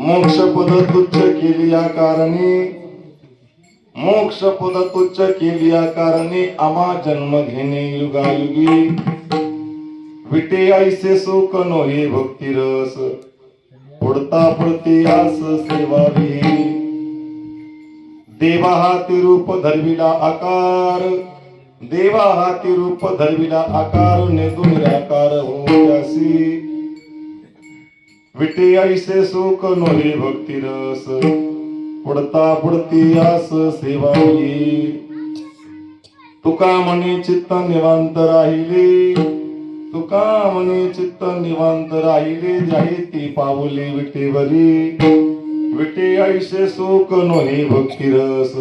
मोक्ष पद तुच्छ केली या कारणे, मोक्ष पद तुच्छ केली या कारणे आम्हा जन्म घेणे युगायुगी. विटे ऐसे सुख नोहे भक्ती रस, पुढता पुढती आस सेवावी. देवा हाती रूप धरविला आकार, देवा हाती रूप धरविला आकार, नेतून निराकार होत्यासी. विटे ऐसे सुख नोहे भक्ती रस, पुढता पुढती आस सेवावी. तुका म्हणे चित्त निवांत राहिले, तुका म्हणे चित्त निवांत राहिले, जाही ती पावले विटेवरी. विटे ऐसे सुख नोहे भक्ती रस,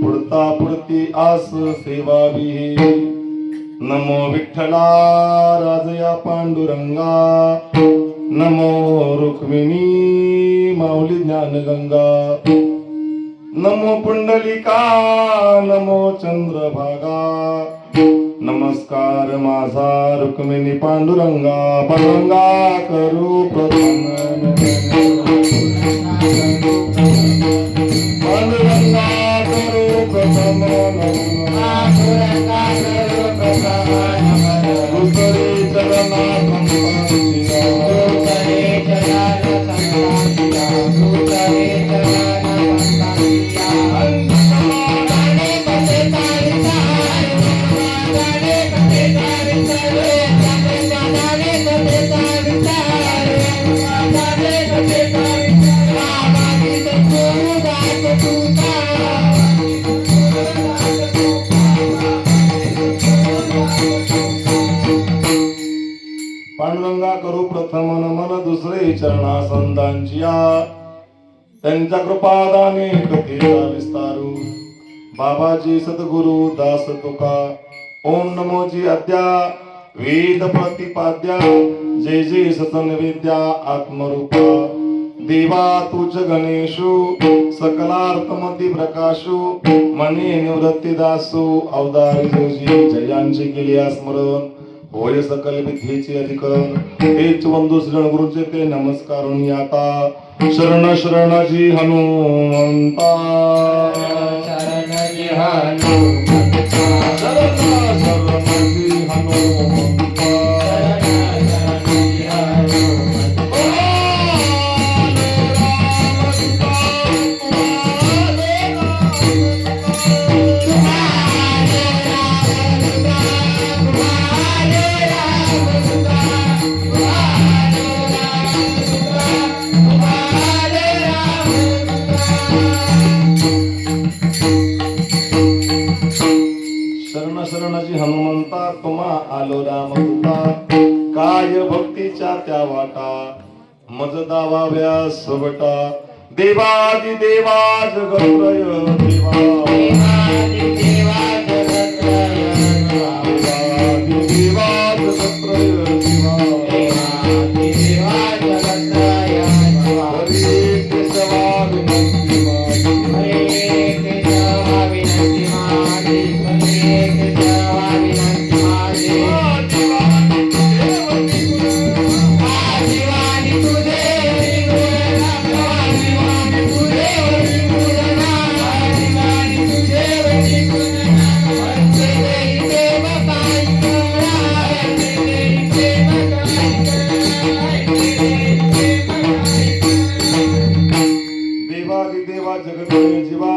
पुढता पुढती आस सेवावी. नमो विठ्ठला राजया पांडुरंगा, नमो रुक्मिणी माऊली ज्ञानगंगा. नमो पुंडलिका, नमो चंद्रभागा. नमस्कार माझा रुक्मिणी पांडुरंगा, पांडुरंगा करू प्रसन्न. पांडुरंगा करू प्रसन्न, दुसरी चरणा पांडुरंगा करू प्रथम नमन, दुसरे चरणा संतांचिया. त्यांच्या कृपादाने कथेचा विस्तारू. बाबाजी सद्गुरु दास तुका, ओम नमोजी अद्या वेद प्रतिपाद्या. जय जय सतन विद्या आत्मरूपा. देवा तुझ गणेशु सकलार्थमती प्रकाशु. मने निवृत्ती दासु अवतारी जोजी. जयांची केली स्मरण, होय सकल विद्येचे अधिकरण. हेच बंधू श्रण गुरुचे ते नमस्कार आता. शरण शरणाजी हनुमंता, शरणाजी हनुमंता, शरणाजी हनुमंता. शरणाजी हनुमंता, तुम्हा आलो रामदूता. काय भक्तीच्या त्या वाटा, मज दावाव्या सोबटा. देवादि देवा जगत्रय देवा, देवादि देवा जगत्रय देवा, देवादि देवा जगत्रय देवा, देवादि देवा जगत्रय देवा. हरे केशवा विनंती माझी, हरे केशवा विनंती माझी, हरे केशवा विनंती माझी. आदिवानी तुझे आदिवानी तुझे आदिवानी तुझे वंदे देव काय देवादि देवा जगत्रय जीवा,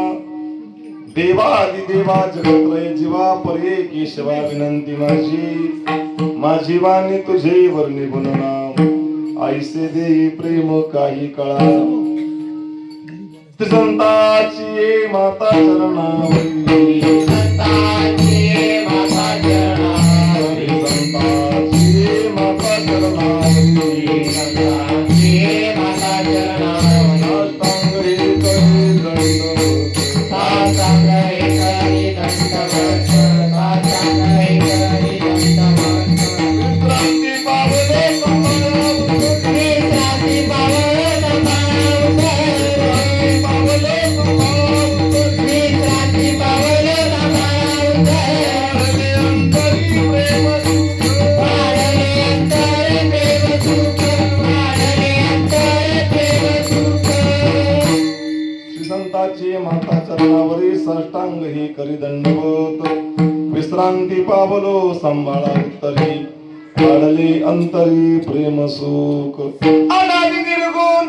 देवादि देवा जगत्रय जीवा. पर्ये केशवा विनंती माझी, माझी वाणी तुझे वर्णी गुणनाम. ऐसे देई प्रेम काही कळा, संताची ये माता चरणावरी. संतांची माता चरणावरी, संताची ये माता चरणावरी. संतांची माता चरणावरी. साष्टांग हे करी दंडवत, साष्टांग हे करी दंडवत. विश्रांती पावले कमलावत, विश्रांती पावले कमलावत. पावले कमलावत, विश्रांती पावले कमलावत. साष्टांग ही करी दंडवत विश्रांती पावलो सांभाळा उत्तरी काढले अंतरी प्रेम सुख अनादि निर्गुण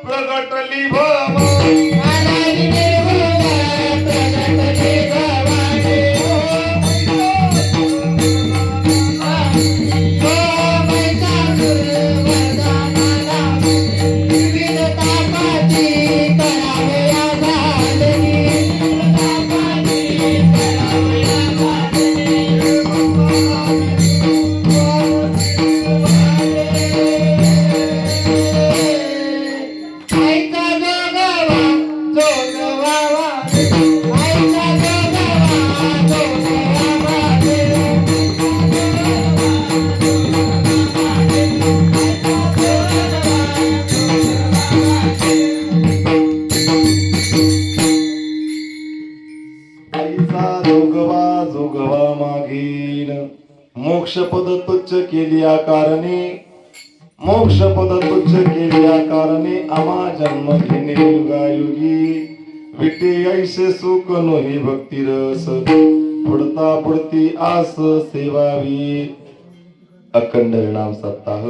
प्रगटली भवानी अनादि निर्गुण प्रगटली भवानी मैचा गुरुवरदानाला विविध तापाची करावया घालणी तापाची करावया आईचा जोगवा जोगवावा आईचा जोगवा जोगवावा आईचा जोगवा जोगवा मागील मोक्ष पद तुच्छ केली कारणे मोक्ष पद तुच्छ केली कारणे आमा जन्म घेणे युगायुगी विटे ऐसे सुख नोही भक्ती रस पुढता पुढती आस सेवावी अखंड नाम सप्ताह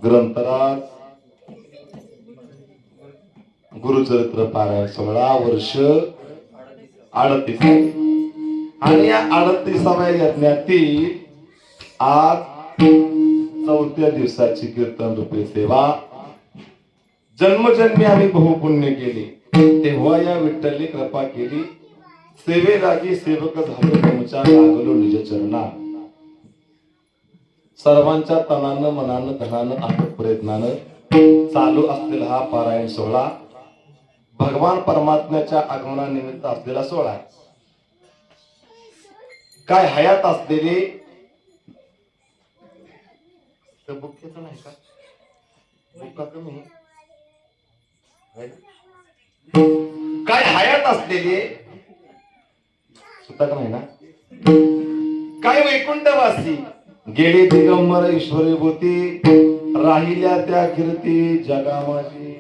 ग्रंथराज गुरुचरित्र पारायण 16 वर्ष 38 आणि या 38व्या यज्ञातील आज 4थ्या दिवसाची कीर्तन रूपी सेवा जन्मजन्मी आम्ही बहुपुण्य केले तेव्हा या विठ्ठलने कृपा केली सेवेलागी सेवक झालो तुमच्या लागलो निज चरणा सर्वांच्या तनानं मनानं धनानं अथक प्रयत्नानं चालू असलेला हा पारायण 16 भगवान परमात्म्याच्या आगमनानिमित्त असलेला 16 काय हयात असलेले बुक्केचं नाही का बुक्का कमी आहे? काय हयात असलेले सुतक नाही ना काय वैकुंठवासी गेले दिगंबर ईश्वरी भूती राहिल्या त्या कीर्ती जगामाची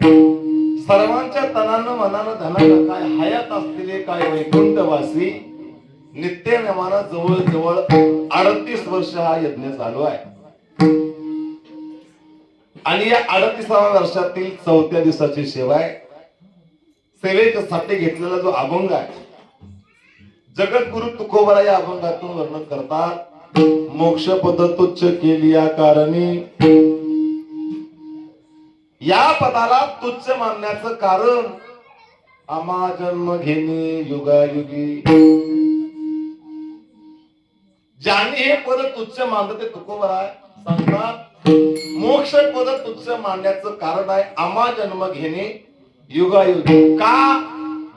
सर्वांच्या तनानं मनानं धनानं काय हयात असलेले काय वैकुंठवासी नित्य नेमानं जवळ जवळ 38 वर्ष हा यज्ञ चालू आहे आणि या 38व्या वर्षातील 4थ्या दिवसाची सेवा आहे सेवेसाठी घेतलेला जो अभंग आहे जगद्गुरु तुकोबरा या अभंगातून वर्णन करतात मोक्ष पद तुच्छ केली या कारणी या पदाला तुच्छ मानण्याचं कारण आमा जन्म घेणे युगायुगी ज्याने हे पद तुच्छ मानलं ते तुकोबरा सांगतात मोक्ष पद तुच्छ मानण्याचं कारण आहे आमा जन्म घेणे युगायुगी का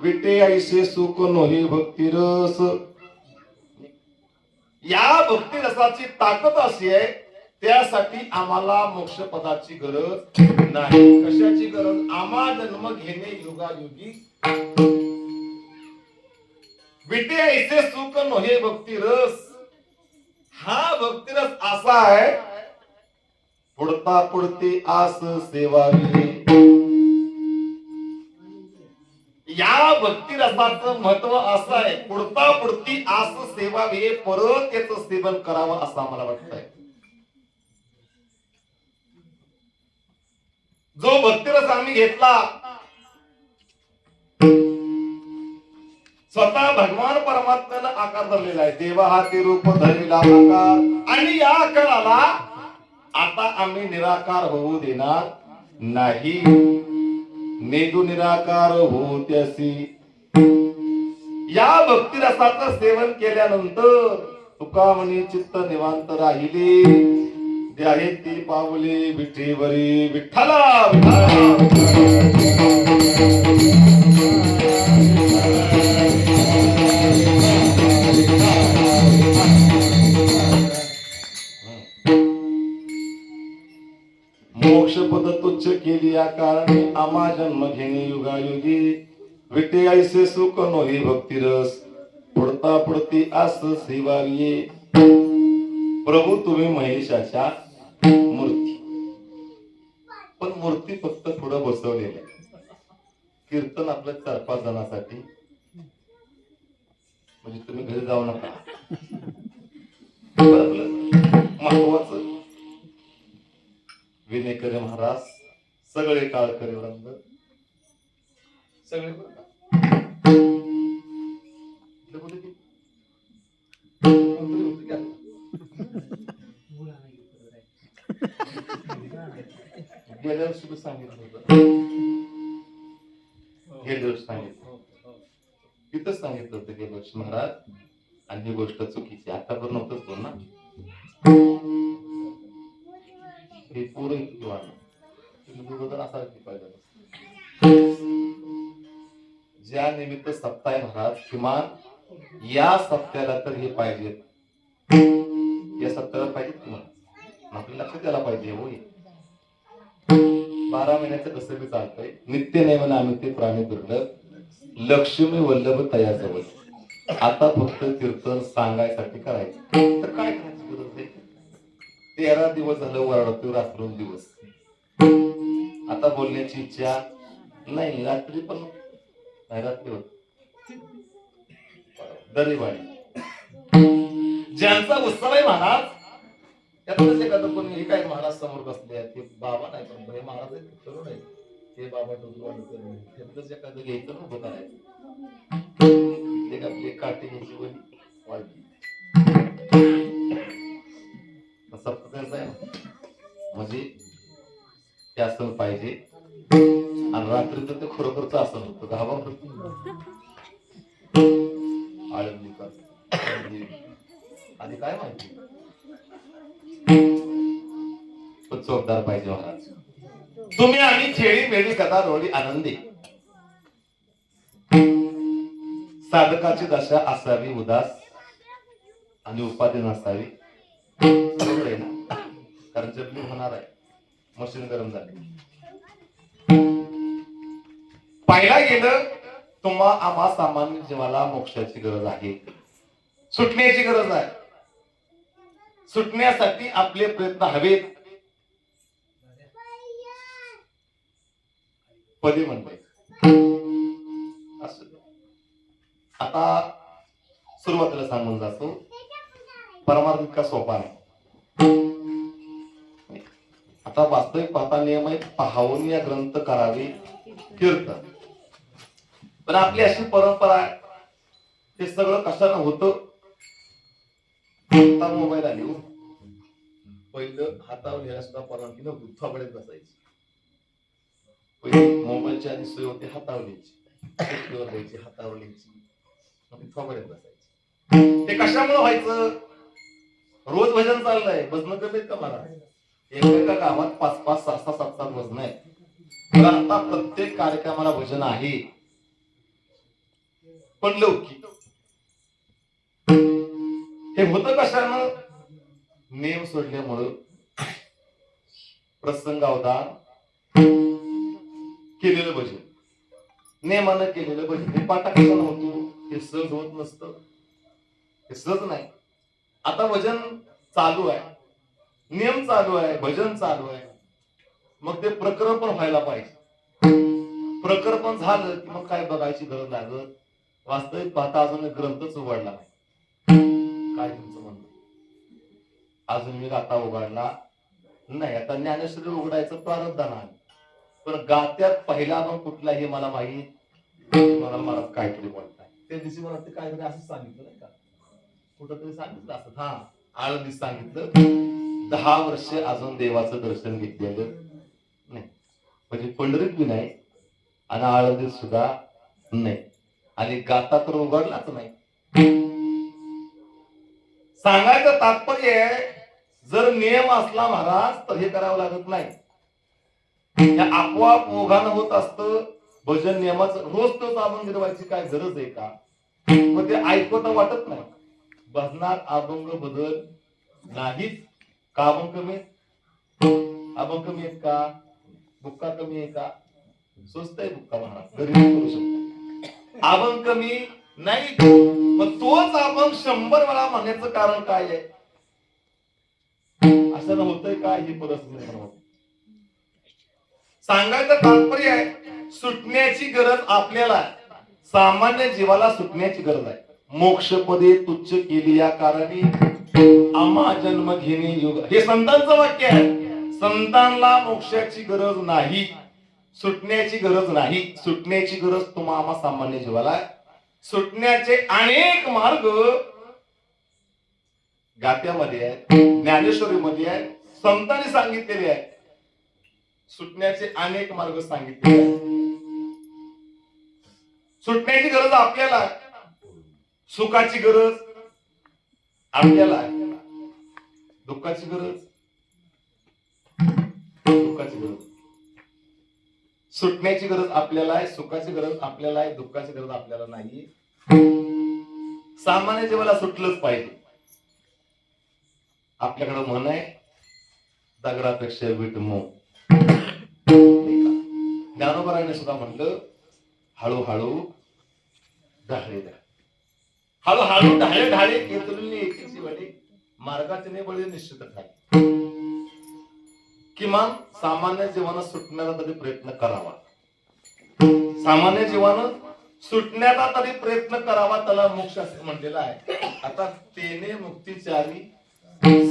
विटे ऐसे सुख नोही भक्ती रस या भक्ती रसाची ताकद अशी आहे त्यासाठी आम्हाला मोक्ष पदाची गरज नाही कशाची गरज आमा जन्म घेणे युगायुगी विटे ऐसे सुख नोहे भक्ती रस हा भक्ती रस असा आहे पुढता पुढती आस सेवावी या भक्ती रसाचं महत्व असं आहे पुढता पुढती आस सेवावी परत त्याचं सेवन करावं असं आम्हाला वाटतंय जो भक्तिरस आम्ही घेतला स्वतः भगवान परमात्म्यानं आकार धरलेला आहे देवा हाती रूप धरलेला आकार आणि या आकाराला आता आम्ही निराकार होऊ देणार नाही नेदू निराकार होऊ त्यासी या भक्तिरसाचं सेवन केल्यानंतर तुका म्हणे चित्त निवांत राहिले द्याहे ती पावले विठेवरी विठ्ठला मोक्ष पद तुच्छ केली या कारणे आमा जन्म घेणे युगायुगी विटे ऐसे सुख नोही भक्ती रस पुढता पुढती आस सेवाविये प्रभू तुम्ही महेशाच्या मूर्ती पण मूर्ती फक्त पुढे बसवलेल्या कीर्तन आपल्या 4-5 जणांसाठी म्हणजे तुम्ही घरी जाऊ नका. बरं, महत्वाचं विनय करे महाराज सगळे काळ करे वृंद सगळे बरं का? इथलं कुठे ते? कोणतरी होतं की आता? गेल्या वर्षी मी सांगितलं होतं. गेल्या वर्षी सांगितलं तिथंच सांगितलं होतं गेल्या वर्षी महाराज. आणि ही गोष्ट चुकीची आतापर्यंत नव्हतंच बोल ना. हे पूर्ण इतकी वाढ तुम्ही दोघं जण असा पाहिजे. ज्या निमित्त सप्ताह आहे महाराज किमान या सप्त्याला तर हे पाहिजे. या सप्त्याला पाहिजे तुम्हाला आपल्या लक्षात द्यायला पाहिजे. होय 12 महिन्याचं कसं बी चालतंय. नित्य नेमन आम्ही ते प्राणी दुर्लभ लक्ष्मी वल्लभ तयाजवळ. आता फक्त कीर्तन सांगायसाठी करायचं तर काय करायची गरज आहे. 13 दिवस झालं वरडतो रात्रंदिवस. आता बोलण्याची इच्छा नाही. रात्री पण नाही. रात्री होत दरीवाडी ज्यांचा उत्सव आहे महाराज त्यातच एखादं कोणी हे काय महाराज समोर बसले आहेत. ते बाबा नाही पण हे महाराज आहेत तरुण आहे. हे बाबा टोचवाडी करून त्यातलंच एखादं घ्यायचं ना उभं करायचं. आपली काठी घ्यायची वही वाढली सप्ताहाचं आहे म्हणजे ते असं पाहिजे. आणि रात्री तर ते खरोखरच असं होतं. घाबरत आळंदीकर आणि काय माहिती पण चोपदार पाहिजे महाराज. तुम्ही आम्ही खेळी मेळी कथा रोळी आनंदी. साधकाची दशा असावी उदास आणि उपाधी नसावी. कारण जपली होणार आहे. मशीन गरम झाली. पाहिला गेलं तुम्हा आम्हा सामान्य जीवाला मोक्षाची गरज आहे. सुटण्याची गरज आहे. सुटण्यासाठी आपले प्रयत्न हवेत. पदी म्हणते असं. आता सुरुवातीला सांगून जातो परमार्थ इतका सोपा नाही. आता वास्तविक पाहता नियम आहे पाहावून या ग्रंथ करावे कीर्तन. पण आपली अशी परंपरा आहे ते सगळं कशानं होतं. आता मोबाईल आली हो. पहिलं हातावर घ्यायला सुद्धा परवानगी नव्हती. थोबड्यात बसायची. पहिली मोबाईलची आधी सोय होती हातावर घ्यायची हातावर लिहायची थोबड्यात बसायची. ते कशामुळे व्हायचं. रोज भजन चाललंय. भजन करत का मला एका गावात 5-5, 6-6, 7-7 भजन आहे. तर आता प्रत्येक कार्यक्रमाला भजन आहे पण लौकिक. हे होतं कशानं. नेम सोडल्यामुळं प्रसंगावधान केलेलं भजन नेमानं केलेलं भजन हे पाठा कशानं होतो. हे सहज होत नसतं. हे सहज नाही. आता भजन चालू आहे. नियम चालू आहे. भजन चालू आहे. मग ते प्रकरण पण व्हायला पाहिजे. प्रकरण पण झालं की मग काय बघायची गरज लागत. वास्तविक पाहता अजून ग्रंथच उघडला नाही. काय तुमचं म्हणणं. अजून मी गाता उघडला नाही. आता ज्ञानेश्वरी उघडायचं प्रारब्धान आहे. पण गात्यात पहिला मग कुठला हे मला माहीत. मला काहीतरी बोलताय त्या दिवशी मला ते काहीतरी असं सांगितलं नाही का. कुठंतरी सांगितलं असं. हा आळंदीत सांगितलं 10 वर्ष अजून देवाचं दर्शन घेतलेलं नाही. म्हणजे पंढरीत बी नाही आणि आळंदीत सुद्धा नाही. आणि गाता तर उघडलाच नाही. सांगायचं तात्पर्य जर नियम असला महाराज तर हे करावं लागत नाही. आपोआप ओघानं होत असतं. भजन नियमाचं रोज तो अभंग गिरवायची काय गरज आहे का. मग ते ऐकवता वाटत नाही. भजनात अभंग बदल नाहीच. का अभंग कमी अभंग कमी आहेत का. बुक्का कमी आहे का. स्वस्त आहे बुक्का महाराज गरीब करू शकतो. अभंग कमी नाही. मग तोच अभंग 100 वेळा म्हणण्याचं कारण काय आहे. असं होतंय काय ही परिस्थिती निर्माण होते. सांगायचं तात्पर्य आहे सुटण्याची गरज आपल्याला सामान्य जीवाला सुटण्याची गरज आहे. मोक्षपदे तुच्छ केली या कारणी आम्हा जन्म घेणे युग. हे संतांचं वाक्य आहे. संतांना मोक्षाची गरज नाही, सुटण्याची गरज नाही. सुटण्याची गरज तुम्हा आम्हा सामान्य जीवाला आहे. सुटण्याचे अनेक मार्ग गात्यामध्ये आहेत, ज्ञानेश्वरीमध्ये आहेत, संतांनी सांगितलेले आहेत. सुटण्याचे अनेक मार्ग सांगितलेले आहेत. सुटण्याची गरज आपल्याला आहे, सुखाची गरज आपल्याला आहे, दुःखाची गरज सुटण्याची गरज आपल्याला आहे, सुखाची गरज आपल्याला आहे, दुःखाची गरज आपल्याला नाही. सामान्य जीवाला सुटलंच पाहिजे. आपल्याकडे म्हण आहे, दगडापेक्षा वीट मऊ. ज्ञानोबराने सुद्धा म्हणलं, हळूहळू ढाळे द्या, हळूहळू ढाळे ढाळे केतुल्य एकीची वडे मार्गाचे ने बळी निश्चित ठाई. किमान सामान्य जीवानं सुटण्याचा तरी प्रयत्न करावा. सामान्य जीवानं सुटण्याचा तरी प्रयत्न करावा, त्याला मोक्ष असे म्हणलेला आहे. आता तेने मुक्तीचारी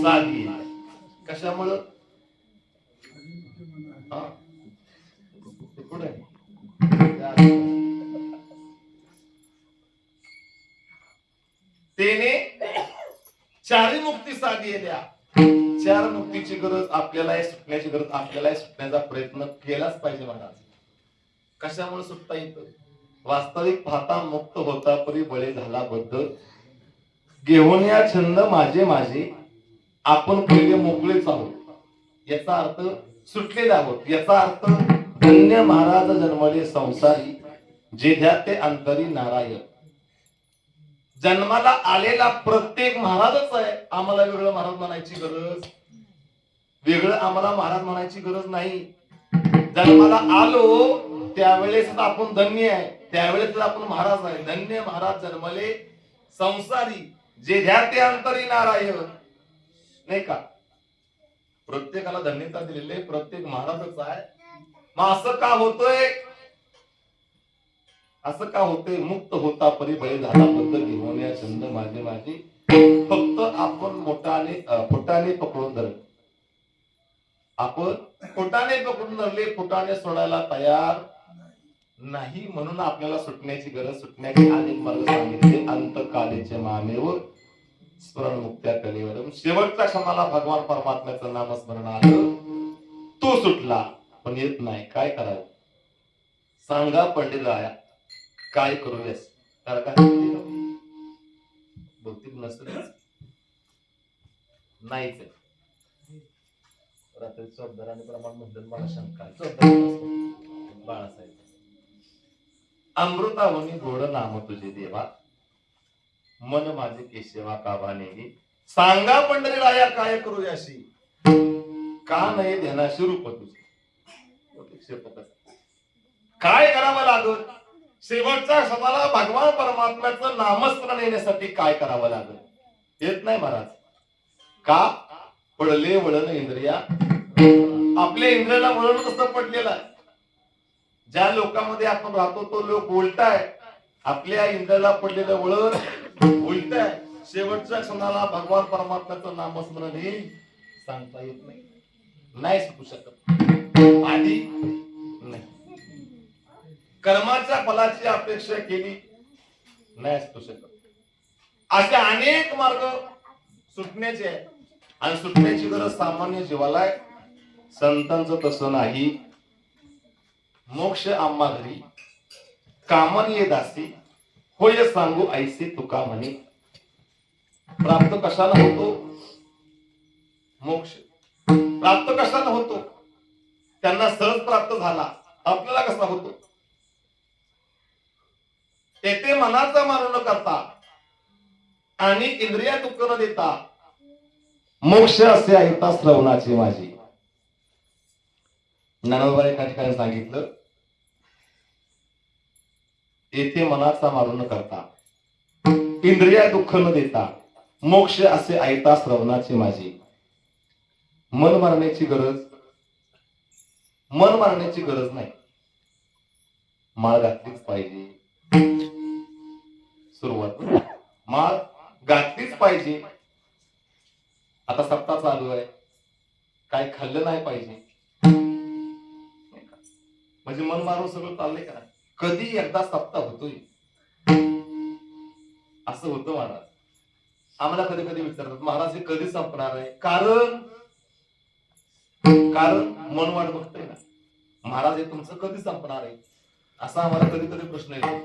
साधी. कशामुळं? पुढे तेने चारी मुक्ती साधी द्या. चार मुक्तीची गरज आपल्याला आहे, सुटण्याची गरज आपल्याला आहे. सुटण्याचा प्रयत्न केलाच पाहिजे महाराज. कशामुळे सुटता येतं? वास्तविक पाहता मुक्त होता परी बळे झाला बद्ध. घेऊन या छंद माझे माझे आपण पहिले मोकळेच आहोत. याचा अर्थ सुटलेले आहोत. याचा अर्थ धन्य महाराज जन्मले संसारी, जेध्या ते अंतरी नारायण. जन्माला आलेला प्रत्येक महाराजच आहे. आम्हाला वेगळं महाराज म्हणायची गरज, वेगळं आम्हाला महाराज म्हणायची गरज नाही. जन्माला आलो त्यावेळेस आपण धन्य आहे, त्यावेळेस आपण महाराज आहे. धन्य महाराज जन्मले संसारी, जे ध्या ते अंतरी नारायण. नाही का? प्रत्येकाला धन्यता दिलेले प्रत्येक महाराजच आहे. मग असं का होतोय? असं का होतंय? मुक्त होता परी बळी झाला बद्ध, घेऊन या छंद माझे माझे. फक्त आपण फुटाने पकडून धरले. आपण फुटाने पकडून धरले, फुटाने सोडायला तयार नाही. म्हणून आपल्याला सुटण्याची गरज, सुटण्याचे अनेक मार्ग सांगितले. अंतकालीचे मामेव स्मरण मुक्त्या कलेवरम. शेवटच्या क्षणाला भगवान परमात्म्याचं नामस्मरण आलं, तो सुटला. पण येत नाही. काय करावं सांगा पंडितराया, काय करूयास? बहुतेक नसत नाहीच. रात्री चौदाराने प्रमाण म्हणलं मला शंका. बाळासाहेब, अमृतावनी गोड नाम तुझे देवा, मन माझे केशवा का भानेगी. सांगा पंढरीराया काय करूयाशी, का नाही ध्यानाशी रूप तुझे. काय करावं लागत? शेवटच्या क्षणाला भगवान परमात्म्याचं नामस्मरण येण्यासाठी काय करावं लागत? येत नाही महाराज. का? पडले वळण इंद्रिया. आपल्या इंद्रियाला वळण कसं पडलेलं आहे? ज्या लोकांमध्ये आपण राहतो तो लोक उलटाय. आपल्या इंद्रियाला पडलेलं वळण उलटाय. शेवटच्या क्षणाला भगवान परमात्म्याचं नामस्मरण हे सांगता येत नाही, नाही शिकू शकत. आधी नाही, कर्माच्या फलाची अपेक्षा केली नाही शिकू शकत. असे अनेक मार्ग सुटण्याचे आहे. आणि सुटण्याची गरज सामान्य जीवाला आहे. संतांचं तसं नाही. मोक्ष आम्हा घरी कामन ये दासी, होय सांगू ऐसे तुका म्हणे. प्राप्त कशाला होतो? मोक्ष प्राप्त कशाला होतो? त्यांना सहज प्राप्त झाला. आपल्याला कसा होतो? येथे मनाचा मारू न करता आणि इंद्रिया दुःख न देता मोक्ष असे ऐकता श्रवणाची माझी. ज्ञानोबा एका ठिकाणी सांगितलं, येथे मनाचा मारू न करता इंद्रिया दुःख न देता मोक्ष असे ऐकता श्रवणाची माझी. मन मारण्याची गरज, मन मारण्याची गरज नाही. माळ घातलीच पाहिजे. सुरुवात पाहिजे. आता सप्ताह चालू आहे, काय खाल्लं नाही पाहिजे. म्हणजे मन मारून सगळं चाललंय का? कधी एकदा सप्ताह होतोय असं होतं महाराज. आम्हाला कधी कधी विचारतात महाराज हे कधी संपणार आहे. कारण कारण मन वाट बघतोय ना. महाराज हे तुमचं कधी संपणार आहे असा आम्हाला कधी कधी प्रश्न येतो.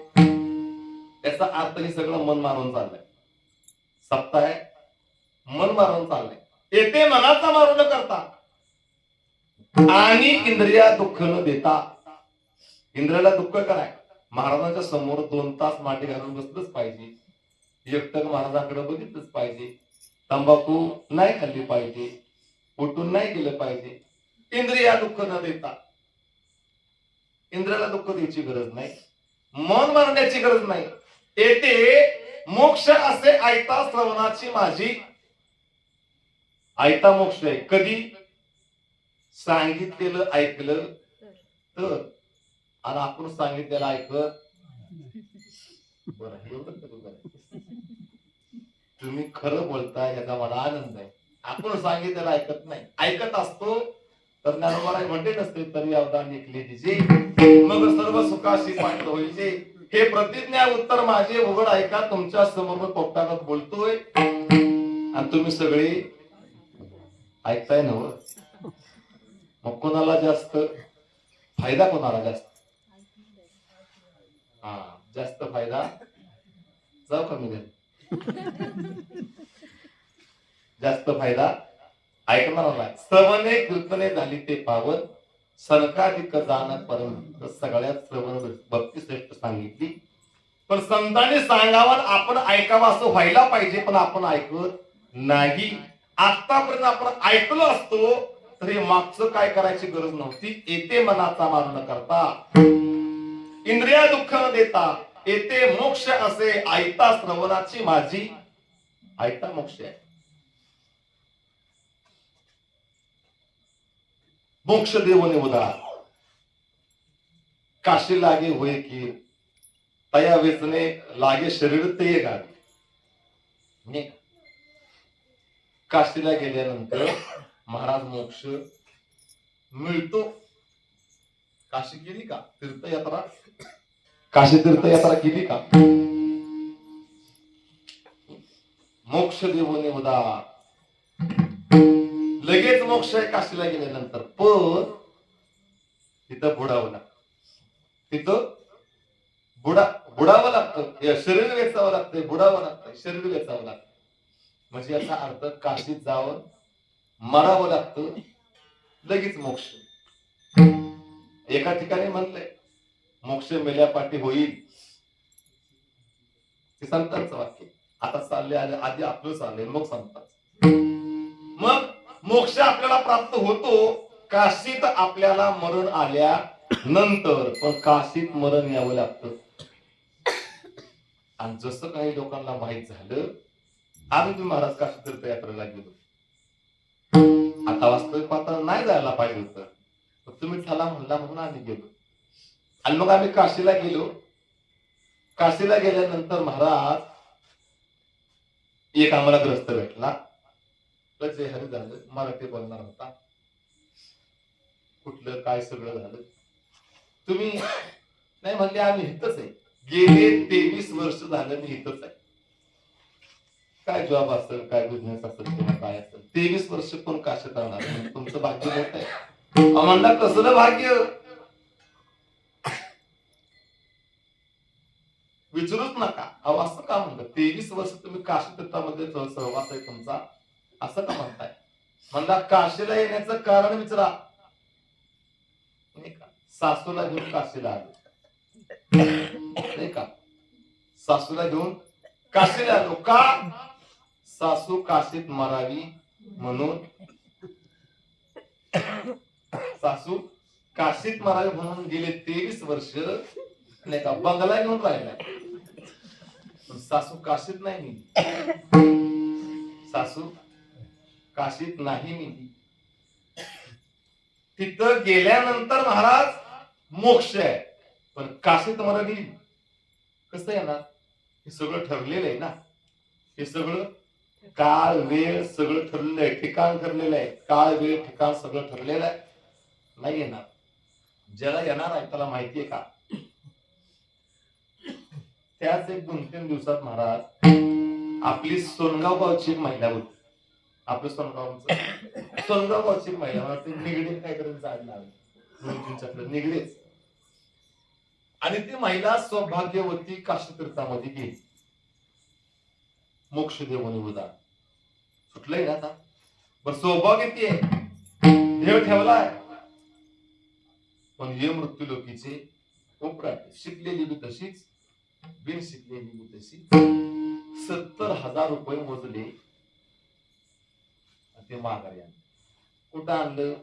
त्याचा अर्थ हे सगळं मन मारून चाललंय. सप्ताह आहे, मन मारून चाललंय. येते मनाचा मारू न करता आणि इंद्रिया दुःख न देता. इंद्रियाला दुःख कराय महाराजांच्या समोर 2 तास मांडी घालून बसलंच पाहिजे. एकटक महाराजांकडे बघितलंच पाहिजे. तंबाखू नाही खाल्ली पाहिजे, उठून नाही गेलं पाहिजे. इंद्रिया दुःख न देता. इंद्रियाला दुःख द्यायची गरज नाही, मन मारण्याची गरज नाही. येते मोक्ष असे ऐता श्रवणाची माझी. ऐता मोक्ष आहे कधी सांगितलेलं ऐकलं तर. आणि आपण सांगितलेलं ऐकत तुम्ही खरं बोलताय याचा मला आनंद आहे. आपण सांगितलेलं ऐकत नाही. ऐकत असतो तर ज्ञानोबा म्हणते नसते तरी अवदान निघले तिचे मग सर्व सुखाशी पाहिजे होईचे. हे प्रतिज्ञा उत्तर माझे उघड ऐका. तुमच्या समोर पोपटागत बोलतोय आणि तुम्ही सगळे ऐकताय ना. मग कोणाला जास्त फायदा, कोणाला जास्त जास्त फायदा जाऊ कमी घरी. जास्त फायदा ऐकणार. श्रवणे कीर्तने झाली ते पावन सनकाधिक जाण परम. सगळ्यात श्रवण भक्ती श्रेष्ठ सांगितली. पण संतांनी सांगावं आपण ऐकावं असं व्हायला पाहिजे. पण आपण ऐकत नाही. आतापर्यंत आपण ऐकलो असतो तरी मागचं काय करायची गरज नव्हती. येते मनाचा मारू न करता, इंद्रिया दुःख न देता. येते मोक्ष असे ऐता श्रवणाची माझी. ऐता मोक्ष आहे. मोक्ष देवने उदार काशी लागे होय की तया वेचणे लागे शरीर ते गावी. काशीला गेल्यानंतर महाराज मोक्ष मिळतो. काशी केली का तीर्थयात्रा, काशी तीर्थयात्रा केली का. मोक्ष देवने उदार लगेच मोक्ष आहे काशीला गेल्यानंतर. पण तिथं बुडावं लागतं. तिथं बुडावं लागतं. शरीर वेचावं लागतंय, बुडावं लागतंय, शरीर वेचावं लागतं. म्हणजे याचा अर्थ काशीत जावं मरावं लागतं लगेच मोक्ष. एका ठिकाणी म्हणलंय मोक्ष मेल्यापाठी होईल. हे संतांचं वाक्य. आता चालले आधी आपलं चाललंय मग संतांच. मग मोक्ष आपल्याला प्राप्त होतो काशीत आपल्याला मरण आल्या नंतर. पण काशीत मरण यावं लागतं. आणि जसं काही लोकांना माहित झालं आम्ही महाराज काशी तीर्थयात्रेला गेलो. आता वास्तविक पाहता नाही जायला पाहिजे होतं, तुम्ही चला म्हणला म्हणून आम्ही गेलो. आणि मग आम्ही काशीला गेलो. काशीला गेल्यानंतर महाराज एक आम्हाला ग्रस्त भेटला. जे हरी झालं मराठी बोलणार होता. कुठलं काय सगळं झालं. तुम्ही नाही म्हणले आम्ही इथंच आहे. गेले 23 वर्ष झालं मी इथंच आहे. काय जॉब असेल, काय बिझनेस असेल किंवा काय असेल 23 वर्ष कोण काशीत राहणार. तुमचं भाग्य मोठं आहे. म्हणला कसलं भाग्य विचारूच नका. अहो असं का म्हणलं 23 वर्ष तुम्ही काशी तीर्थामध्ये सहवास आहे तुमचा असं का म्हणताय. म्हणला काशीला येण्याचं कारण विचारा. नाही का सासूला घेऊन काशीला आलो. नाही का सासूला घेऊन काशीला आलो. का सासू काशीत मरावी म्हणून. सासू काशीत मरावी म्हणून गेले 23 वर्ष नाही का बंगला घेऊन राहिला. सासू काशीत नाही मी. सासू काशीत नाही मी. तिथं गेल्यानंतर महाराज मोक्ष आहे. पण काशीत मरण येईल कसं येणार. हे सगळं ठरलेलं आहे ना. हे सगळं काळ वेळ सगळं ठरलेलं आहे, ठिकाण ठरलेलं आहे. काळ वेळ ठिकाण सगळं ठरलेलं आहे. नाही येणार. ज्याला येणार आहे त्याला माहितीये का? त्याच एक 2-3 दिवसात महाराज आपली सोनगाव गावची एक महिला होती. आपलं सोनगाव गावची एक महिला, मला ते निगडीत काहीतरी जाड लागलं निगडीत. आणि ती महिला सौभाग्यवती काशीतीर्थामध्ये गेली. मोक्ष देवनी उदा सुटलंय ना आता. बर सौभाग्य ती आहे, देव ठेवलाय, पण हे मृत्यू लोकीचे उपराट शिकलेली बी तशीच, बिन शिकलेली बी तशीच. 70,000 रुपये मोजले, ते माघारी आणले. कुठं आणलं?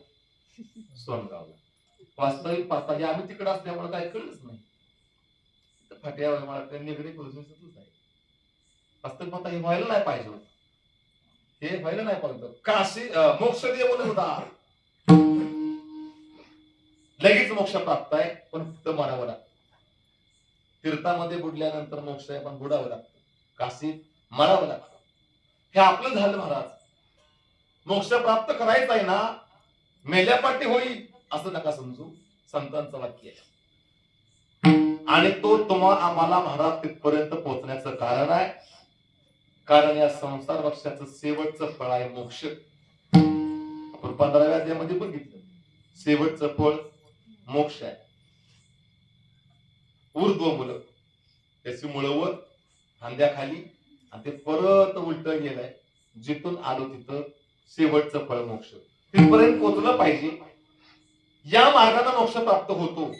सोनगावला. वास्तविक पाहता हे आम्ही तिकडे असल्यामुळे काही कळलंच नाही. फाट्यावर मला निगडी आहे. वास्तविक पाहता हे व्हायला नाही पाहिजे होतं. हे व्हायला नाही पाहिजे. काशी मोक्ष देव होता, लगेच मोक्ष प्राप्त आहे, पण फक्त मरावं लागतं. तीर्थामध्ये बुडल्यानंतर मोक्ष आहे, पण बुडावं लागतं. काशीत मरावं लागतं. हे आपलं झालं महाराज. मोक्ष प्राप्त करायचं आहे ना, मेल्यापाठी होईल असं नका समजू. संतांचं वाक्य आहे आणि तो आम्हाला महाराज तिथपर्यंत पोहोचण्याचं कारण आहे. कारण या संसार वृक्षाचं शेवटचं फळ आहे मोक्ष. आपण 15व्या अध्यायामध्ये बघितलं, शेवटचं फळ मोक्ष आहे. ऊर्ध्व मुलं, त्याची मुळवर खांद्याखाली, आणि ते परत उलट गेलंय. जिथून आलो तिथं शेवटचं फळ मोक्ष. तिथपर्यंत पोहोचलं पाहिजे. या मार्गाने मोक्ष प्राप्त होतो,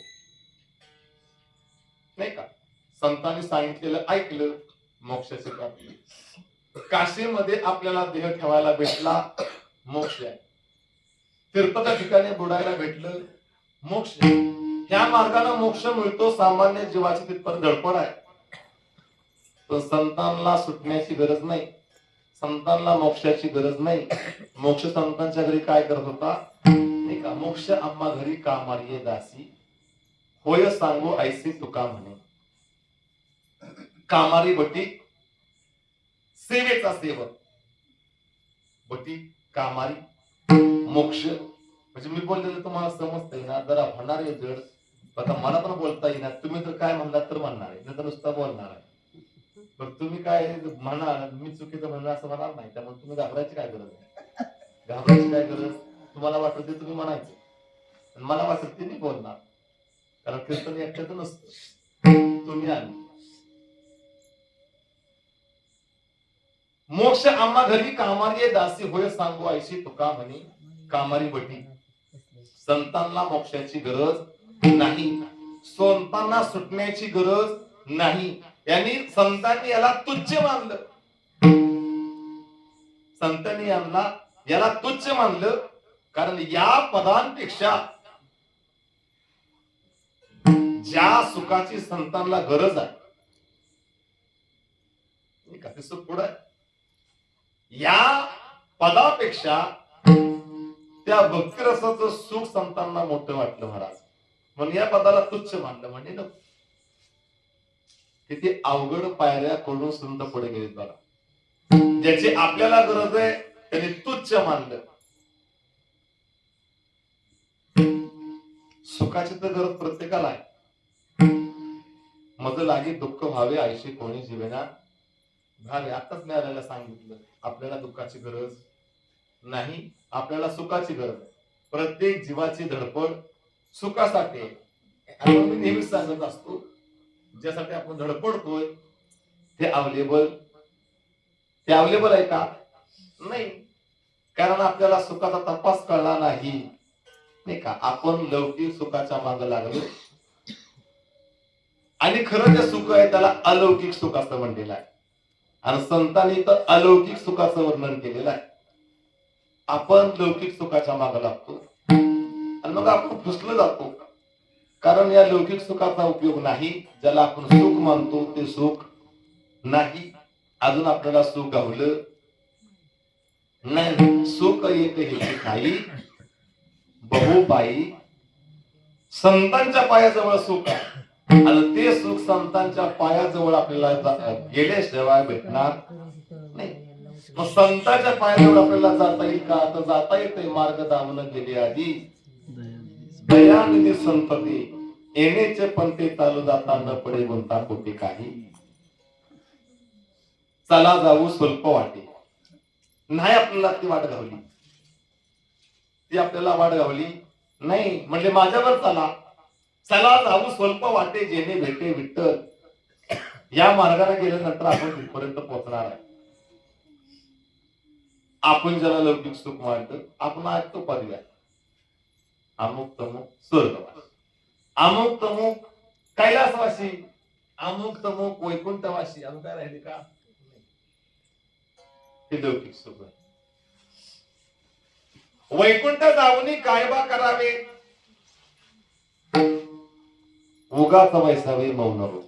नाही का? संतांनी सांगितलेलं ऐकलं, मोक्षाची प्राप्ती. काशीमध्ये आपल्याला देह ठेवायला भेटला, मोक्ष आहे. तीर्थाच्या ठिकाणी बुडायला भेटलं, मोक्ष. ह्या मार्गाने मोक्ष मिळतो. सामान्य जीवाची तिथपर्यंत धडपड आहे, तर संतांना सुटण्याची गरज नाही, संतांना मोक्षाची गरज नाही. मोक्ष संतांच्या घरी काय करत होता, नाही का? मोक्ष आम्हा घरी कामारी दासी, होय सांगू ऐसी तुका म्हणे. कामारी बटी, सेवेचा सेवक. बटी कामारी, मोक्ष. म्हणजे मी बोललेलं तुम्हाला समजतंय ना? जरा होणार आहे जड. आता मला पण बोलता येईना. तुम्ही जर काय म्हणलात तर म्हणणार आहे, नाही तर नुसता बोलणार आहे. पण तुम्ही काय म्हणाल, मी चुकीचं म्हणणार असं म्हणाल नाही. त्यामुळे तुम्ही घाबरायची काय गरज आहे? घाबरायची काय गरज? तुम्हाला वाटत ते तुम्ही म्हणायचं, मला वाटत ते मी बोलणार. कारण कीर्तन एकट्याचं नसतं, तुम्ही आम्ही. मोक्ष आम्हा घरी कामारी दासी, होय सांगू ऐशी तुका म्हणे. कामारी बटी. संतांना मोक्षाची गरज नाही, संतांना सुटण्याची गरज नाही. यांनी संतांनी याला तुच्छ मानलं. संतांनी याला तुच्छ मानलं, कारण या पदांपेक्षा ज्या सुखाची संतांना गरज आहे, ते सुख पुढे. या पदापेक्षा त्या भक्तिरसाचं सुख संतांना मोठं वाटलं महाराज, म्हणून या पदाला तुच्छ मानलं. म्हणजे ना किती अवघड पायऱ्या कडून संत पुढे गेले बघा. ज्याची आपल्याला गरज आहे त्यांनी तुच्छ मानलं. सुखाची तर गरज प्रत्येकाला आहे. मज लागी दुःख व्हावे ऐशी कोणी जीवेना भावे. आताच मिळाल्याला सांगितलं, आपल्याला दुःखाची गरज नाही, आपल्याला सुखाची गरज आहे. प्रत्येक जीवाची धडपड सुखासाठी आहे. आपण मी नेहमीच सांगत असतो, ज्यासाठी आपण धडपडतोय ते अवेलेबल आहे का? नाही. कारण आपल्याला सुखाचा तपास कळला नाही का? आपण लौकिक सुखाच्या मागे लागलो, आणि खरं जे सुख आहे त्याला अलौकिक सुख असं म्हणलेलं आहे. आणि संतांनी तर अलौकिक सुखाचं वर्णन केलेलं आहे. आपण लौकिक सुखाच्या मागे लागतो आणि मग आपण फसलो जातो. कारण या लौकिक सुखाचा उपयोग नाही. ज्याला आपण सुख मानतो ते सुख नाही. अजून आपल्याला सुख गावलं नाही. सुख एक हे काही बहुपायी संतांच्या पायाजवळ सुख आहे, आणि ते सुख संतांच्या पायाजवळ आपल्याला गेल्याशिवाय भेटणार नाही. मग संतांच्या पायावर आपल्याला जाता येईल का? तर जाता येते. मार्ग दामन गेले आधी दयानिधी संतती येण्याचे पंथे चालू जाता न पडे गुंता कोटी काही. चला जाऊ स्वल्प वाटे. नाही आपल्याला ती वाट घावली, ती आपल्याला वाट घावली नाही म्हणजे माझ्यावर चला. चला जाऊ स्वल्प वाटे जेणे भेटे विठ्ठल. या मार्गाने गेल्यानंतर आपण तिथपर्यंत पोहोचणार आहे. आपण ज्याला लौकिक सुख मानतो आपण ऐकतो पर्याय अमुक तमुक स्वर्गवास, अमुक तमुक कैलासवासी, अमुक तमुक वैकुंठवासी. अजून काय राहिले का? हे लौकिक सुख आहे. वैकुंठ जाऊनी काय बा करावे, उगाच वैसावे मौन हो.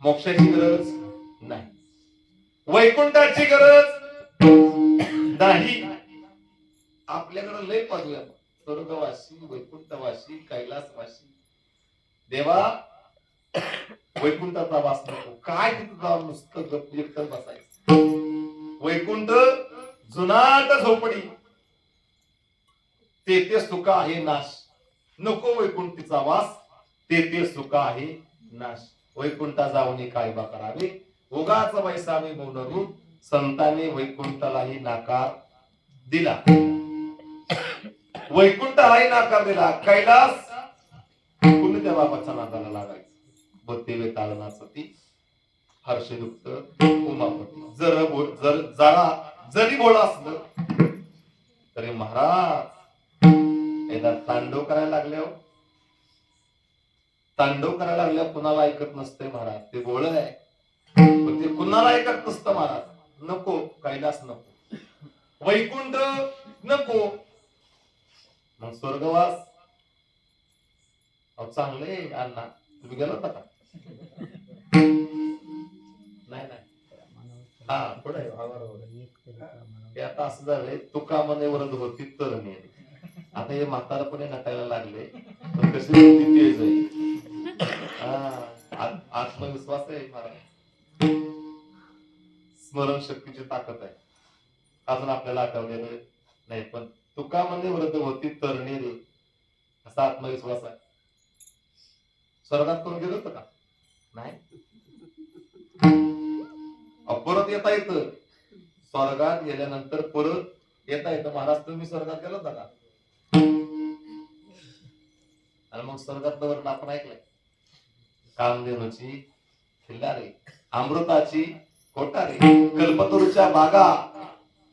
मोक्षाची गरज नाही, वैकुंठाची गरज नाही. आपल्याकडे लय पदव्या, स्वर्गवासी, वैकुंठवासी, कैलासवासी. देवा वैकुंठाचा वास नको. काय तिथं जाऊन नुसतं गप्प एकटं बसायचं. वैकुंठ जुनाट झोपडी, तेथे सुख आहे नाश. नको वैकुंठीचा वास, तेथे सुख आहे नाश. वैकुंठा जाऊन काय बा करावे, उगाच वैसावे मौन रूप. संतांनी वैकुंठालाही नाकार दिला, वैकुंठालाही नाकार दिला. कैलास कुणी त्या बाबाच्या नादाला लागायचं. बत्तेवे ताळना सती हर्षयुक्त उमापती. जरा जरी बोला असलं तरी महाराज एकदा तांडव करायला लागल्यावर, तांडव करायला लागल्यावर कुणाला ऐकत नसते महाराज. ते बोळ आहे पण ते कुणाला ऐकत नसतं महाराज. नको कैलास नको, वैकुंठ नको, मग स्वर्गवास. अहो चांगले अण्णा तुम्ही गेला होता का? नाही नाही. हा पुढे आता असं झालंय, तुका मने वरद होती तर नाही. आता हे म्हातारपणे नटायला लागले पण कशी होती तेज आहे. आत्मविश्वास आहे महाराज, स्मरण शक्तीची ताकद आहे. अजून आपल्याला आठवलेलं नाही पण तुका मने वरद होती तरणे रे, असा आत्मविश्वास आहे. स्वर्गात कोण गेलं होतं का? नाही. परत येता येतं. स्वर्गात गेल्यानंतर परत येता येतं. महाराज तुम्ही स्वर्गात गेला होता का? आणि मग स्वर्गात वर्ण आपण ऐकलंय, कामधेनूची खिल्लारे, अमृताची कोठारे, कल्पतरूच्या बागा,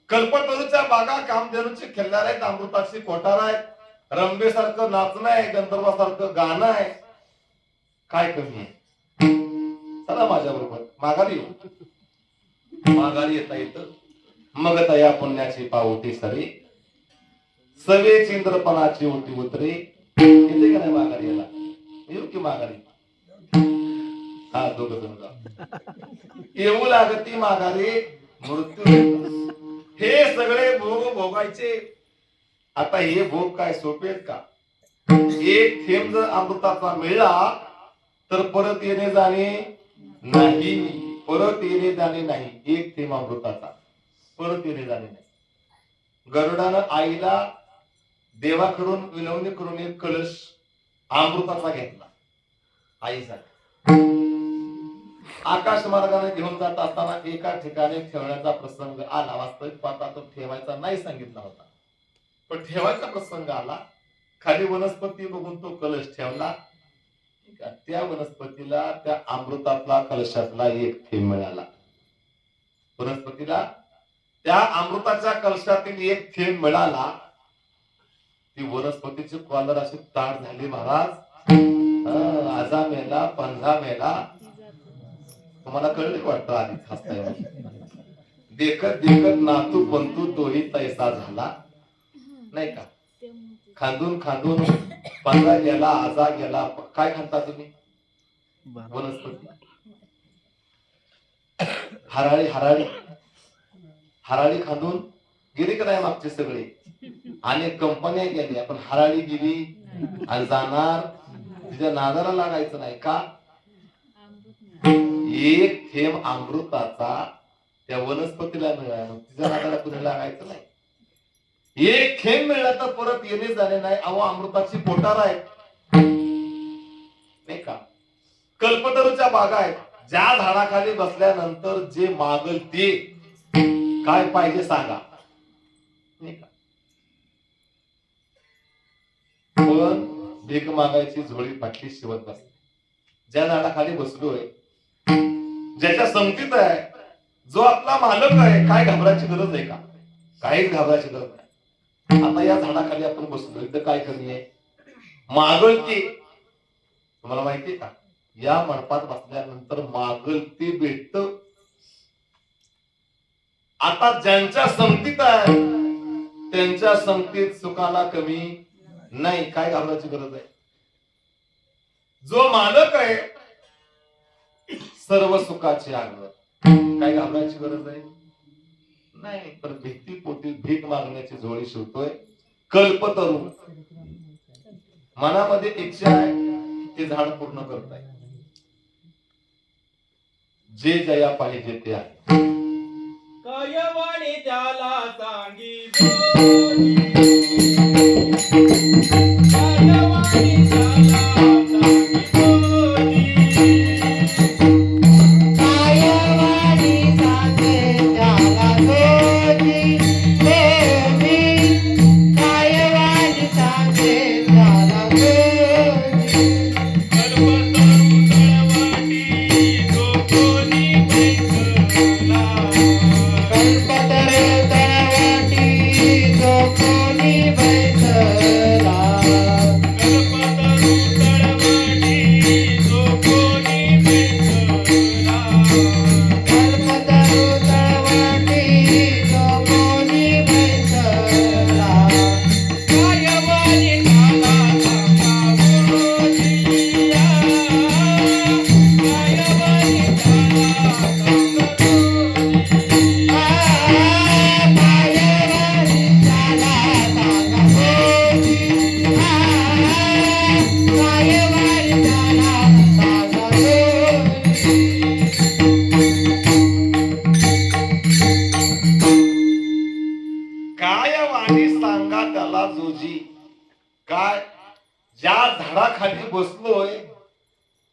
कल्पतरूच्या बागा कामधेनूची खिल्लार आहेत, अमृताची कोठार आहेत. रंबेसारखं नाचणं आहे, गंधर्वासारखं गाणं आहे. काय कमी आहे? चला माझ्या बरोबर माघारी येऊ. माघारी येता येतं. मग तया पुण्याची पावती सरी, सवे चिंद्रपणाची ओटी उतरे. येते का नाही माघारी याला? येऊ की माघारी? हा दोघ जण येऊ लागती माघारी मृत्यू. हे सगळे भोग भोगायचे. आता हे भोग काय सोपे आहेत का? एक थेंब जर अमृताचा मिळाला तर परत येणे जाणे नाही, परत येणे जाणे नाही. एक थेंब अमृताचा परत येणे जाणे नाही. गरुडानं आईला देवाकडून विनवणी करून एक कलश अमृताचा घेतला आईसाठी. आकाश मार्गाने घेऊन जात असताना एका ठिकाणी ठेवण्याचा प्रसंग आला. वास्तविक पाहता तो ठेवायचा नाही सांगितला होता, पण ठेवायचा प्रसंग आला. खाली वनस्पती बघून तो कलश ठेवला. त्या वनस्पतीला त्या अमृतातला कलशातला एक थेंब मिळाला. वनस्पतीला त्या अमृताच्या कलशातील एक थेंब मिळाला. ती वनस्पतीची कॉलर अशी ताट झाली महाराज. आजा मेला, पंजा मेला. तुम्हाला कळले वाटतं आधी हसताय. देखत देखत नातू पंतू तोही तैसा झाला नाही का? खांदून खांदून पंजा गेला, आजा गेला. काय खांदता तुम्ही? वनस्पती. हराळी हराळी हराळी खांदून गेली का नाही मागचे सगळे? अनेक कंपन्या गेल्या पण हराळी गेली आणि जाणार. तिच्या नादाला लागायचं नाही का? एक थेंब अमृताचा त्या वनस्पतीला मिळालं, तिच्या नादाला कुणी लागायचं नाही. एक थेंब मिळाला तर परत येणे झाले नाही. अहो अमृताची पोटार आहेत नाही का. कल्पतरूच्या बागा आहेत, ज्या झाडाखाली बसल्यानंतर जे मागल ते काय पाहिजे सांगा नाही का. पण भीक मागायची झोळी फाटली शिवत बसते. ज्या झाडाखाली बसलोय, ज्याच्या संगतीत आहे, जो आपला मालक आहे, काय घाबरायची गरज आहे का? काहीच घाबरायची गरज नाही. आता या झाडाखाली आपण बसलोय तर काय कमी आहे, मागल ते तुम्हाला माहितीये का, या मंडपात बसल्यानंतर मागल ते भेटत. आता ज्यांच्या संगतीत आहे त्यांच्या संगतीत सुखाला कमी नाही. काय घाबरायची गरज आहे. जो मालक आहे सर्व सुखाचे आगर, काय घाबरायची गरज आहे नाही. तर भीतीपोटी भीक मागण्याची झोळी शिवतोय कल्पतरू. मनामध्ये इच्छा आहे, ते झाड पूर्ण करताय. जे जया पाहिजे ते आहे. कायवाणी त्याला सांगी बोली, कायवाणी त्याला सांगी बोली, कायवाणी सांगे त्याला गोडी गोडी, कायवाणी सांगे त्याला गोडी. कल्पतरू तळवाटी जो कोणी बैसला, कल्पतरू तळवाटी जो कोणी बैसला, कल्पतरू तळवाटी जो कोणी बैसला, कल्पतरू तळवाटी जो कोणी बैसला. कायवाणी त्याला सांगा बोलिया, कायवाणी त्याला सांगा काय वाणी सांगा त्याला जोजी. काय ज्या झाडाखाली बसलोय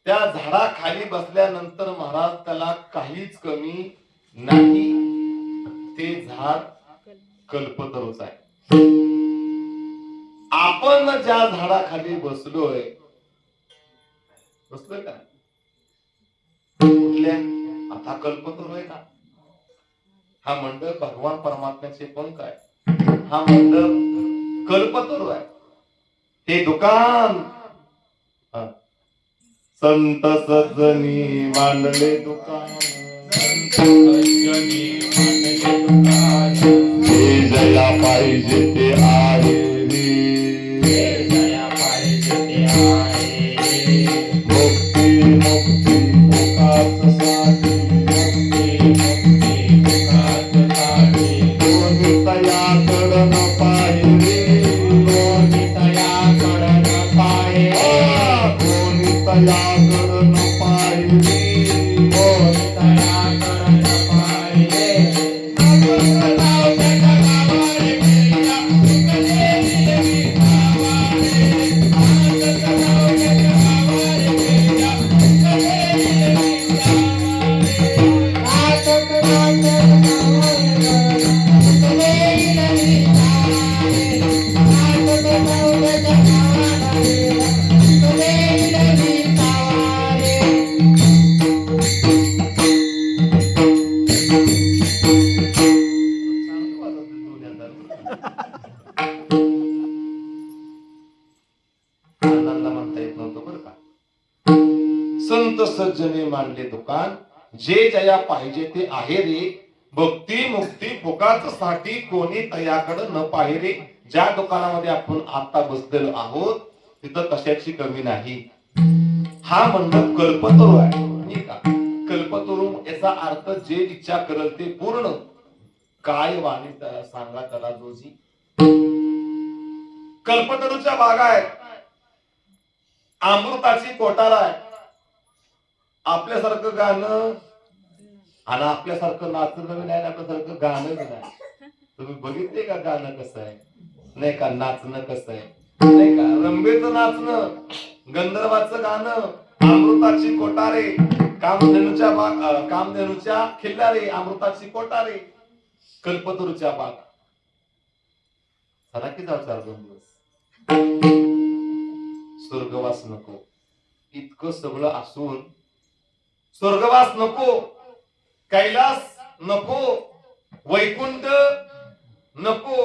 त्या झाडाखाली बसल्यानंतर महाराज त्याला काहीच कमी नाही. ते झाड कल्पतरूच आहे. आपण ज्या झाडाखाली बसलोय का कुठल्या, आता कल्पतरू आहे का. हा मंडप भगवान परमात्म्याचे पंख आहे. हा मंडप कल्पतरू आहे. हे दुकान संत सज्जनी मांडले दुकान, सज्जनी मांडले दुकान, जे जया पाहिजे ते आहे रे. जे जया पाहिजे ते आहे. मुक्ती मुक्ती मुखात साठी, मुक्ती मुक्ती मुखात साठी, कोणी तयाकडं न पाहिजे, कोणी तयाकडं न पाहे, कोणी तयाकडं न पाहिजे. कोणी तयाकडं न पाहे. आनंद म्हणता येत नव्हतं बरं का. संत सज्जने मांडले दुकान, जे जया पाहिजे ते आहे रे. भक्ती मुक्ती फुकाच साठी, कोणी तयाकडं न पाहे रे. ज्या दुकानामध्ये आपण आता बसलेलो आहोत तिथं कशाची कमी नाही. हा मंडप कल्पतरू आहे नाही का. कल्पतरू याचा अर्थ जे इच्छा करल ते पूर्ण. काय वाणी त्याला सांगा त्याला जोजी. कल्पतरूच्या बागा आहेत, अमृताची कोठार आहे. आपल्यासारखं गाणं आणि आपल्यासारखं नाचणं बी नाही आणि आपल्यासारखं गाणं बी नाही. तुम्ही बघितले का गाणं कसं आहे नाही का, नाचणं कसं आहे नाही का, रंबेचं नाचणं, गंधर्वाचं गाणं, अमृताची कोटारे, कामधेनूच्या खिल्लारे, अमृताची कोटारे, कल्पतरूच्या बाग. चला की जाऊ 4-2 दिवस. स्वर्गवास नको, इतकं सगळं असून स्वर्गवास नको, कैलास नको, वैकुंठ नको,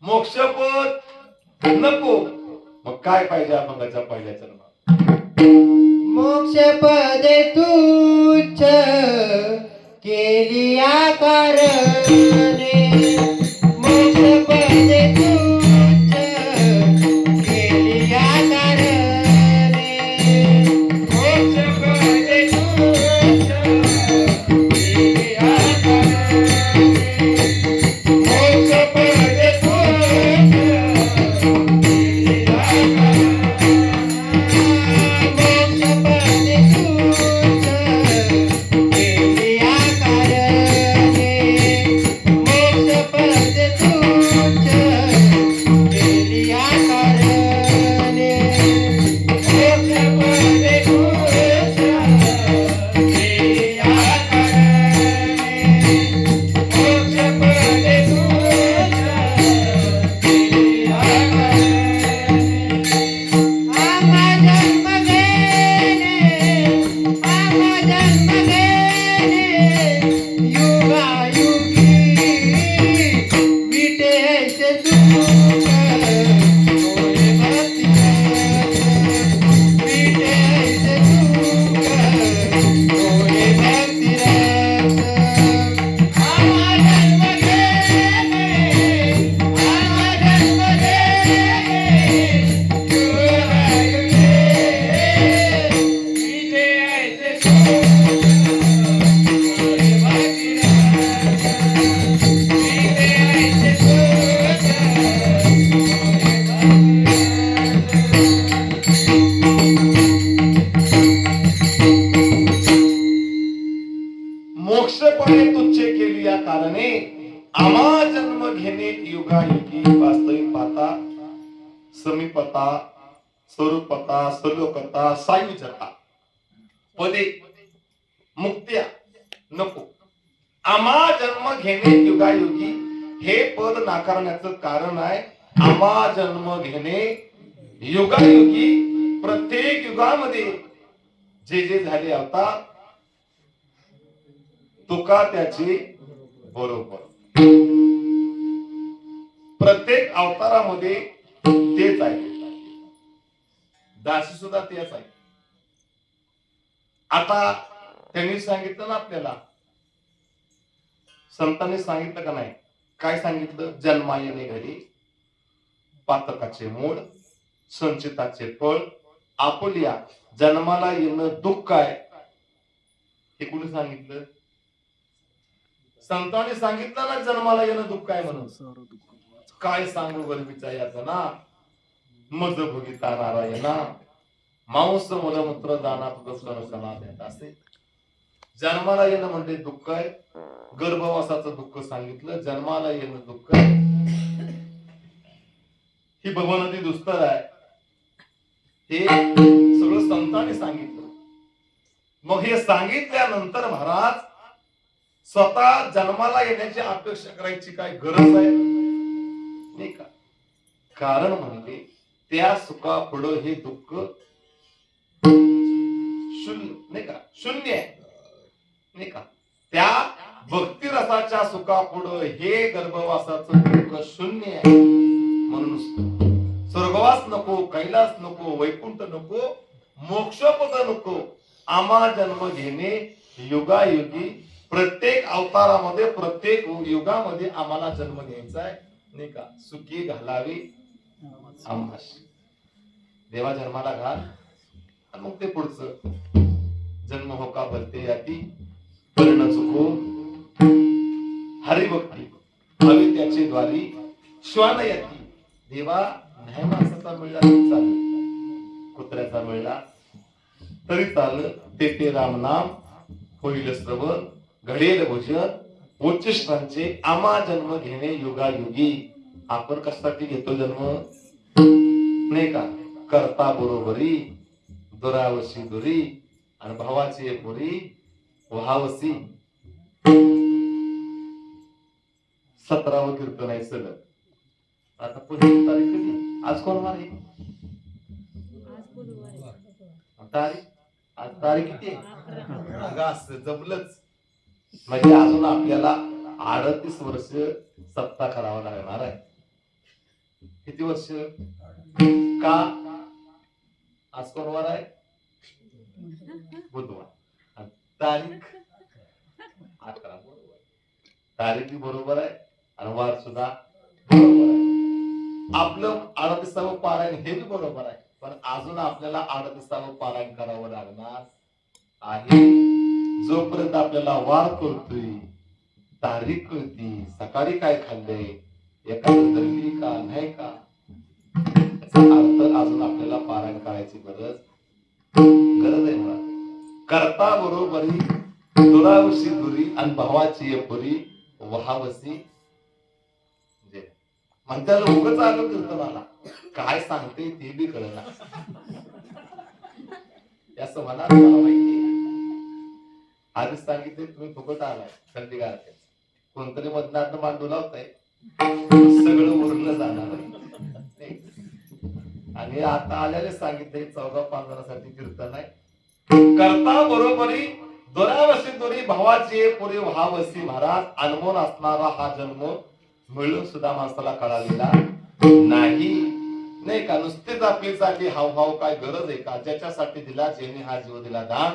मोक्षपद नको, मग काय पाहिजे अभंगाच्या पहिल्या चरणात? मोक्ष पदे तुच्छ केली आकारणे, मोक्ष पदे तुच्छ केली आकारणे, मोक्ष पदे तुच्छ केली आकारणे, मोक्ष पदे तुच्छ केली आकारणे. मोक्षपणे तुच्छ केली या कारणे आम्हा जन्म घेणे युगायुगी. वास्तविक पाहता समीपता, स्वरूपता, सलोकता, सायुजता पदे मुक्त्या नको. आम्हा जन्म घेणे युगायुगी हे पद नाकारण्याचं कारण आहे. आम्हा जन्म घेणे युगायुगी, प्रत्येक युगामध्ये जे जे झाले अवतार तुका त्याचे बरोबर. प्रत्येक अवतारामध्ये तेच आहे. दासी सुद्धा तेच आहे. आता त्यांनी सांगितलं ना आपल्याला, संतांनी सांगितलं का नाही? काय सांगितलं? जन्मा येणे घरी पातकाचे मूळ, संचिताचे फळ, आपुल्या जन्माला येणं दुःख आहे. हे कुणी सांगितलं? संतांनी सांगितलं ना, जन्माला येणं दुःख आहे म्हणून. काय सांगू गर्मीचा याचा ना, मज भोगिता नारायणा, मांस मूलमूत्र दाना सणा देत असे. जन्माला येणं म्हणजे दुःख आहे. गर्भवासाचं दुःख सांगितलं, जन्माला येणं दुःख आहे. ही भवनदी दुस्तर आहे. हे सगळं संतांनी सांगितलं. मग हे सांगितल्यानंतर महाराज स्वतः जन्माला येण्याची अपेक्षा करायची काय गरज आहे नाही का? कारण म्हणजे त्या सुखा पुढं हे दुःख शून्य नाही का, शून्य आहे नाही का? त्या भक्ती रसाच्या सुखा पुढं हे गर्भवासाचं दुःख शून्य आहे. म्हणून स्वर्गवास नको, कैलास नको, वैकुंठ नको, मोक्षपद नको. आम्हा जन्म घेणे युगायुगी, प्रत्येक अवतारामध्ये, प्रत्येक युगामध्ये आम्हाला जन्म घ्यायचा आहे नाही का? सुखी घालावी आम्हास. देवा जन्माला घाल आणि मग ते पुढचं जन्म हो का भरते याती पर्ण चुको हरिभक्ती हवी त्याचे द्वारी श्वान याती. देवा न्याय माणसाचा मिळला तरी चालेल, कुत्र्याचा मिळला तरी चालेल. ते राम नाम होईल श्रवण, घडेल भोजन उच्चिष्टांचे आमा जन्म घेणे युगायुगी. आपण कशासाठी घेतो जन्म नाही का? करता बरोबरी दुरावशी दुरी आणि भावाची पुरी व्हावसी. 17वं कीर्तन आहे सलग. आता पुढची तारीख कधी? आज कोण वार आहे? तारीख आज तारीख किती आहे? अगं असं जमलंच म्हणजे अजून आपल्याला 38 वर्ष सत्ता करावा लागणार आहे. किती वर्ष? का? आज कोण वार आहे? बुधवार. आणि तारीख 11. तारीख बरोबर आहे आणि वार सुद्धा बरोबर आहे. आपलं 38वं पारायण हे बी बरोबर आहे, पण अजून आपल्याला 38वं पारायण करावं लागणार आहे. जोपर्यंत आपल्याला वार कळतोय, तारीख कळती, सकाळी काय खाल्लंय, एखादं धरली का नाही का, याचा अर्थ अजून आपल्याला पारायण करायची गरज आहे. मला करता बरोबरी दुरावशी दुरी आणि भावाची पुरी वहावसी. म्हणत्याला उगच आलं कीर्तनाला, काय सांगते ते बी कळना. असं म्हणा मला माहिती. आधीच सांगितले तुम्ही फुकट आलाय थंडी गारठ्यात. कोणतरी मधनात मांडू लावताय, सगळं उरलं जाणार आहे. आणि आता आल्याने सांगितले 14-15साठी कीर्तन आहे. करता बरोबरी दुरावशी दुरी भावाची पुरी व्हावसी. महाराज अनमोल असणारा हा जन्म मिळून सुद्धा माणसाला कळालेला नाही का? नुसतेच आपलीसाठी हावभाव काय गरज आहे का? ज्याच्यासाठी दिला ज्याने हा जीव दिला दान,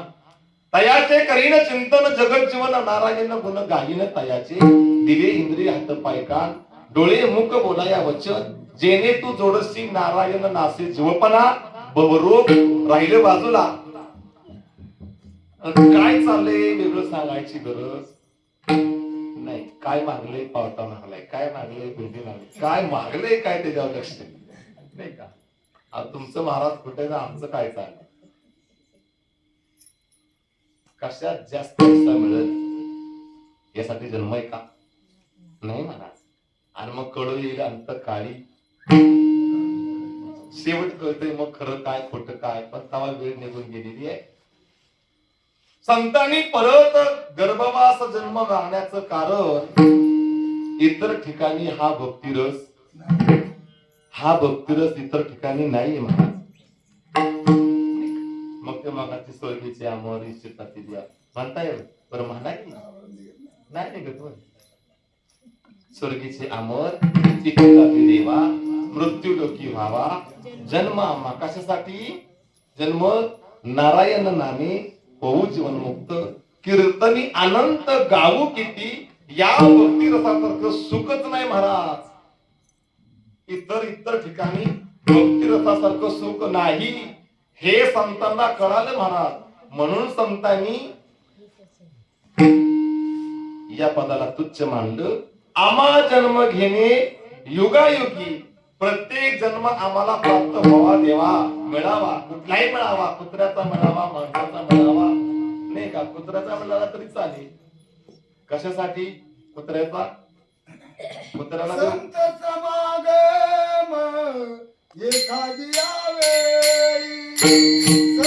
तयाचे करीन चिंतन जगत जीवन नारायण गुण गाईन तयाचे. दिले इंद्रिय हात पाय कान डोळे मुख बोलाया वचन, जेने तू जोडसी नारायण नासे जीवपणा. बवरोग राहिले बाजूला. काय चाललंय वेगळं सांगायची गरज नाही. काय मागले पावटा मागलाय, काय मागले भेंडी मागली, काय मागले काय त्याच्यावर लक्ष नाही का? तुमचं महाराज कुठे ना आमचं काय चाललंय, कशात जास्त पैसा मिळेल यासाठी जन्म आहे का? नाही महाराज. आणि मग कळू येईल अंत काळी, शेवट कळतंय मग खरं काय खोटं काय. पण तवा वेळ निघून गेलेली आहे. संतांनी परत गर्भवास जन्म घालण्याचं कारण इतर ठिकाणी हा भक्तिरस इतर ठिकाणी नाहीये महाराज. मग ते मगाची स्वर्गीची अमर इच्छिता द्या म्हणता येईल, बरं म्हणा की नाही निघत. स्वर्गीचे अमर इच्छिता देवा मृत्यू लोकी व्हावा. जन्म आम्हा कशासाठी? जन्म नारायण नामे होऊ जीवनमुक्त. कीर्तनी अनंत गाऊ किती, या भक्ती रसासारखं सुखच नाही महाराज. इतर ठिकाणी भक्ती रसासारखं सुख नाही हे संतांना कळालं महाराज. म्हणून संतांनी या पदाला तुच्छ मानलं. आम्हा जन्म घेणे युगायुगी. प्रत्येक जन्म आम्हाला प्राप्त व्हावा, देवा मिळावा. कुठलाही मिळावा, कुत्र्याचा मिळावा, माणसाचा मिळावा नाही का? कुत्र्याचा मिळाला तरी चालेल. कशासाठी कुत्र्याला संत समागम एखादी यावेळी, संत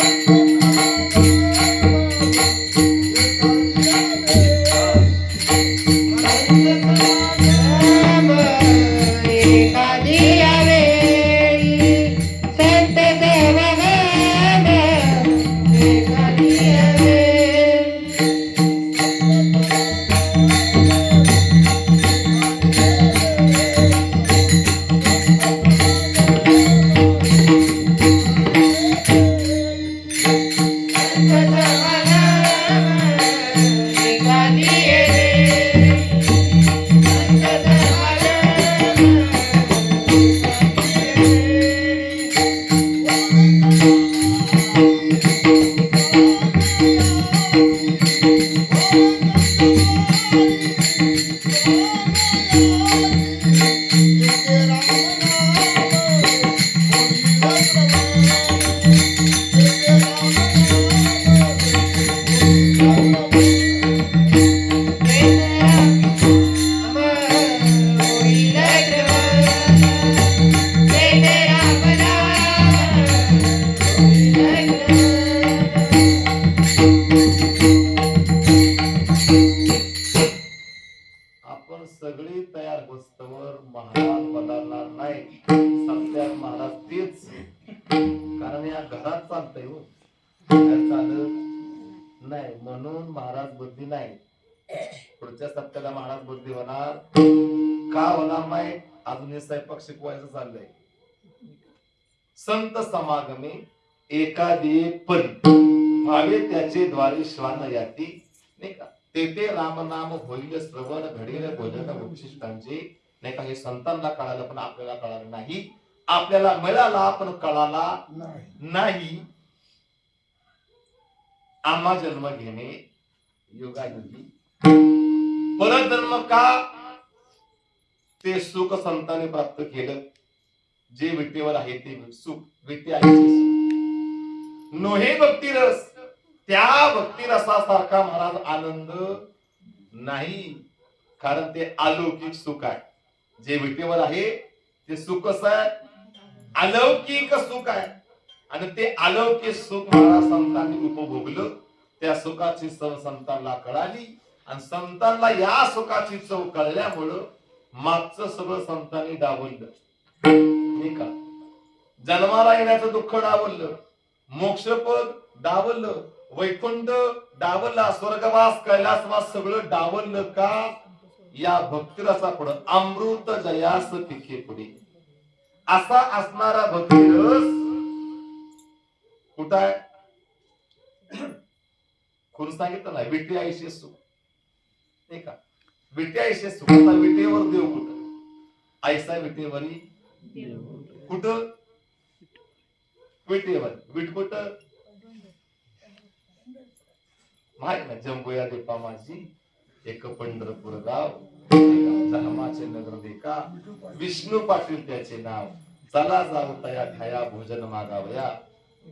कारण या घरात चालतंय हो, बाहेर चालत नाही. म्हणून महाराज बुद्धी नाही. पुढच्या सप्त्याला महाराज बुद्धी होणार. का होणार नाही? अजून हे स्वयंपाक शिकवायचं चाललंय. संत समागमे एखादी पण भावे त्याचे द्वारे श्वान याती, नाही का? तेथे रामनाम होईल श्रवण घडेल भोजन उच्छिष्टांचे, नाही का? हे संतांना कळालं पण आपल्याला कळालं नाही. आपल्याला मिळाला पण कळाला नाही. आम्हा जन्म घेणे योगायोगी परत जन्म का? ते सुख संतांनी प्राप्त केलं. जे विटेवर आहे ते सुख, विटे आहे ते सुख. नोहे भक्ती रस, त्या भक्ती रसासारखा महाराज आनंद नाही. कारण ते अलौकिक सुख आहे. जे विटेवर आहे ते सुख कसं आहे? अलौकिक सुख आहे. आणि ते अलौकिक सुख महाराज संतांनी उपभोगलं. त्या सुखाची चव संतांना कळाली आणि संतांना या सुखाची चव कळल्यामुळं मागचं सगळं संतांनी डावललं, नाही का? जन्माला येण्याचं दुःख डावललं, मोक्षपद डावललं, वैकुंठ डावलला, स्वर्गवास कैलासवास सगळं डावललं. का? या भक्तिरसापुढं अमृत जयास पिके पुढे असा असणारा भक्तिरस कुठं आहे? कोण सांगितलं नाही? विटे आयुष्य सुख, नाही का? विटे आयुष्य सुख. आता विटेवर देव कुठं? ऐसा विटेवरी कुठं? विटेवर. विट कुठं? माहित ना? जंबोया देपा माझी एक पंढरपूर गाव, धर्माचे नगर देखा, विष्णू पाटील त्याचे नाव. चला जाऊ तया खाया भोजन मागावया,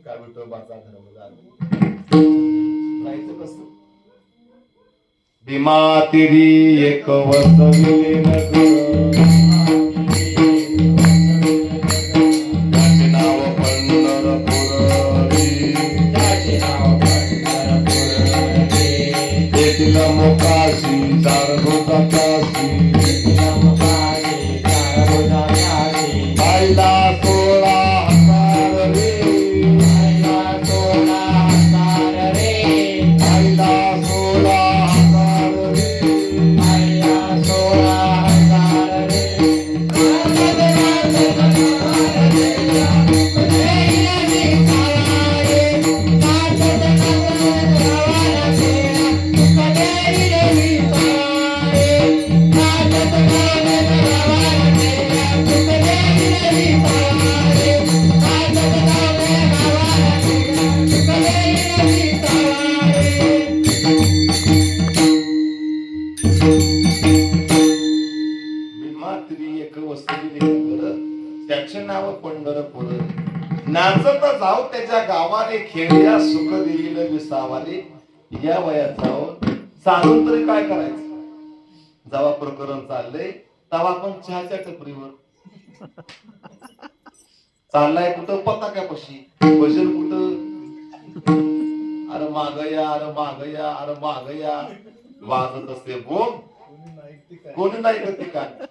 का विठोबाचा धर्म झाला. जायचं कसं? भीमा तिरी एक वसविले नगर, त्याचे नाव पंढरपूर रे. तेथील मोकाशी चारभुजा काशी, पाहिला 16,000 रे. पाहिला 16,000 त्याचे नाव पंढरपूर. नाचत जाऊ त्याच्या गावाने, खेड्या सुख देईल विसावाले. या वयात जाऊन चालून तरी काय करायचं? जेव्हा प्रकरण चाललंय तेव्हा आपण चहाच्या टपरीवर चाललाय, कुठं पताक्यापाशी, भजन कुठं, अरे मागया, अरे मागया, अरे मागया वाजत असते बोम. कोणी नाही का ठिकाण?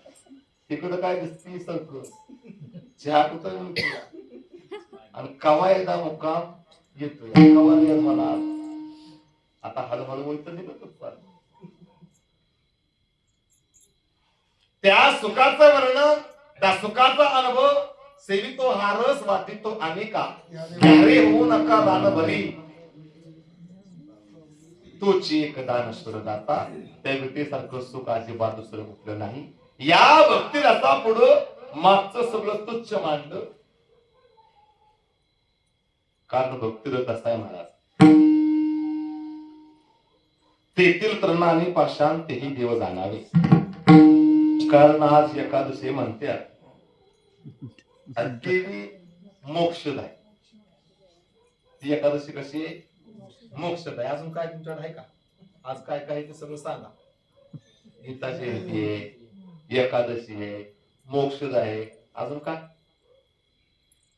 तिकडं काय दिसती सर्कस, चहा कुठं आणि कवा एकदा मुक्काम येतोय. कवा रे मला आता हळूहळू वैत निघत. त्या सुखाचं वर्णन, त्या सुखाचा अनुभव सेवितो हा रस वाटितो अनेका. घ्यारे होऊ नका दान भरी, तोची एक दान दाता. त्या व्यक्तीसारखं सुख अजिबात दुसरं कुठलं नाही. या भक्ती रसा पुढं मागचं सगळं तुच्छ मांडलं. कारण भक्तिरथ असा आहे महाराज, तेथील तृणाने पाषाण तेही देव जाणावे. कारण आज एकादशी म्हणतात देवी मोक्षदाय. ती एकादशी कशी आहे? मोक्षदाय. अजून काय तुमच्याकडे आहे का? आज काय काय ते सगळं सांगा. गीता जयंती आहे, एकादशी आहे, मोक्षदाय आहे, अजून काय?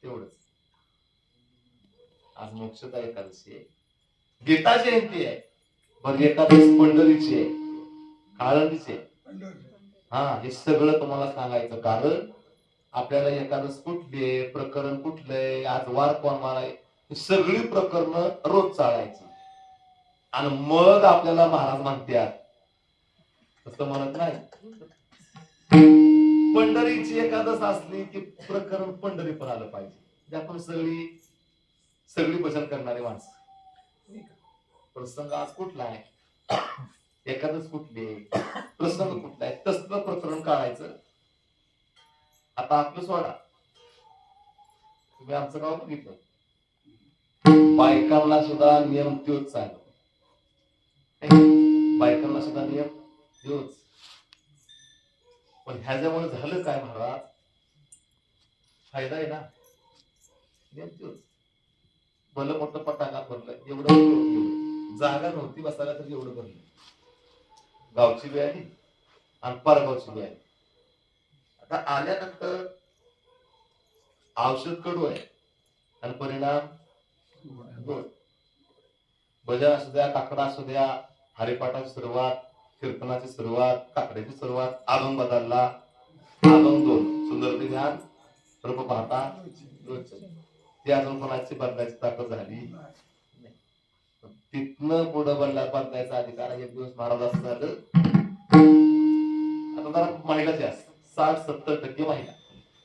तेवढंच. आज मोक्षदाय एकादशी आहे, गीता जयंती आहे, बरं एकादशी पंढरीची आहे, आळंदीची आहे. हा, हे सगळं तुम्हाला सांगायचं कारण आपल्याला एखादं कुठले प्रकरण कुठलंय, आज वार कोण माराय, ही सगळी प्रकरण रोज चालायची आणि मग आपल्याला महाराज म्हणतात, तसं म्हणत नाही. पंढरीची एकादश असली की प्रकरण पंढरी पण आलं पाहिजे. जे आपण सगळी सगळी भजन करणारी माणसं. प्रसंग आज कुठला आहे, एखादच कुठली आहे, प्रसंग कुठला आहे, तसलं प्रकरण काढायचं. आता आपलं सोडा, तुम्ही आमचं गाव बघितलं, बायकांना सुद्धा नियम त्योच चालू, बायकांना सुद्धा नियम त्योच. पण ह्याच्यामुळे झालं काय महाराज, फायदा आहे ना, नियम त्योच. भलं मोठं पटाकात भरलं, एवढं जागा नव्हती बसायला तर एवढं भरलं. गावची बी आली आणि परगावची बी आली. आता आल्यानंतर औषध कडू आहे आणि परिणाम गोड. भजन असू द्या, काकडा असू द्या, हरिपाठाची सुरुवात, कीर्तनाची सुरुवात, काकड्याची सुरुवात, अभंग बदलला, अभंग 2 सुंदर ध्यान रूप पाहता ती अजून कोणाची बदलायची ताकद झाली. तिथनं पुढं बदलायचा अधिकार एक दिवस महाराज असं झालं. आता जरा महिला जास्त, 60-70% महिला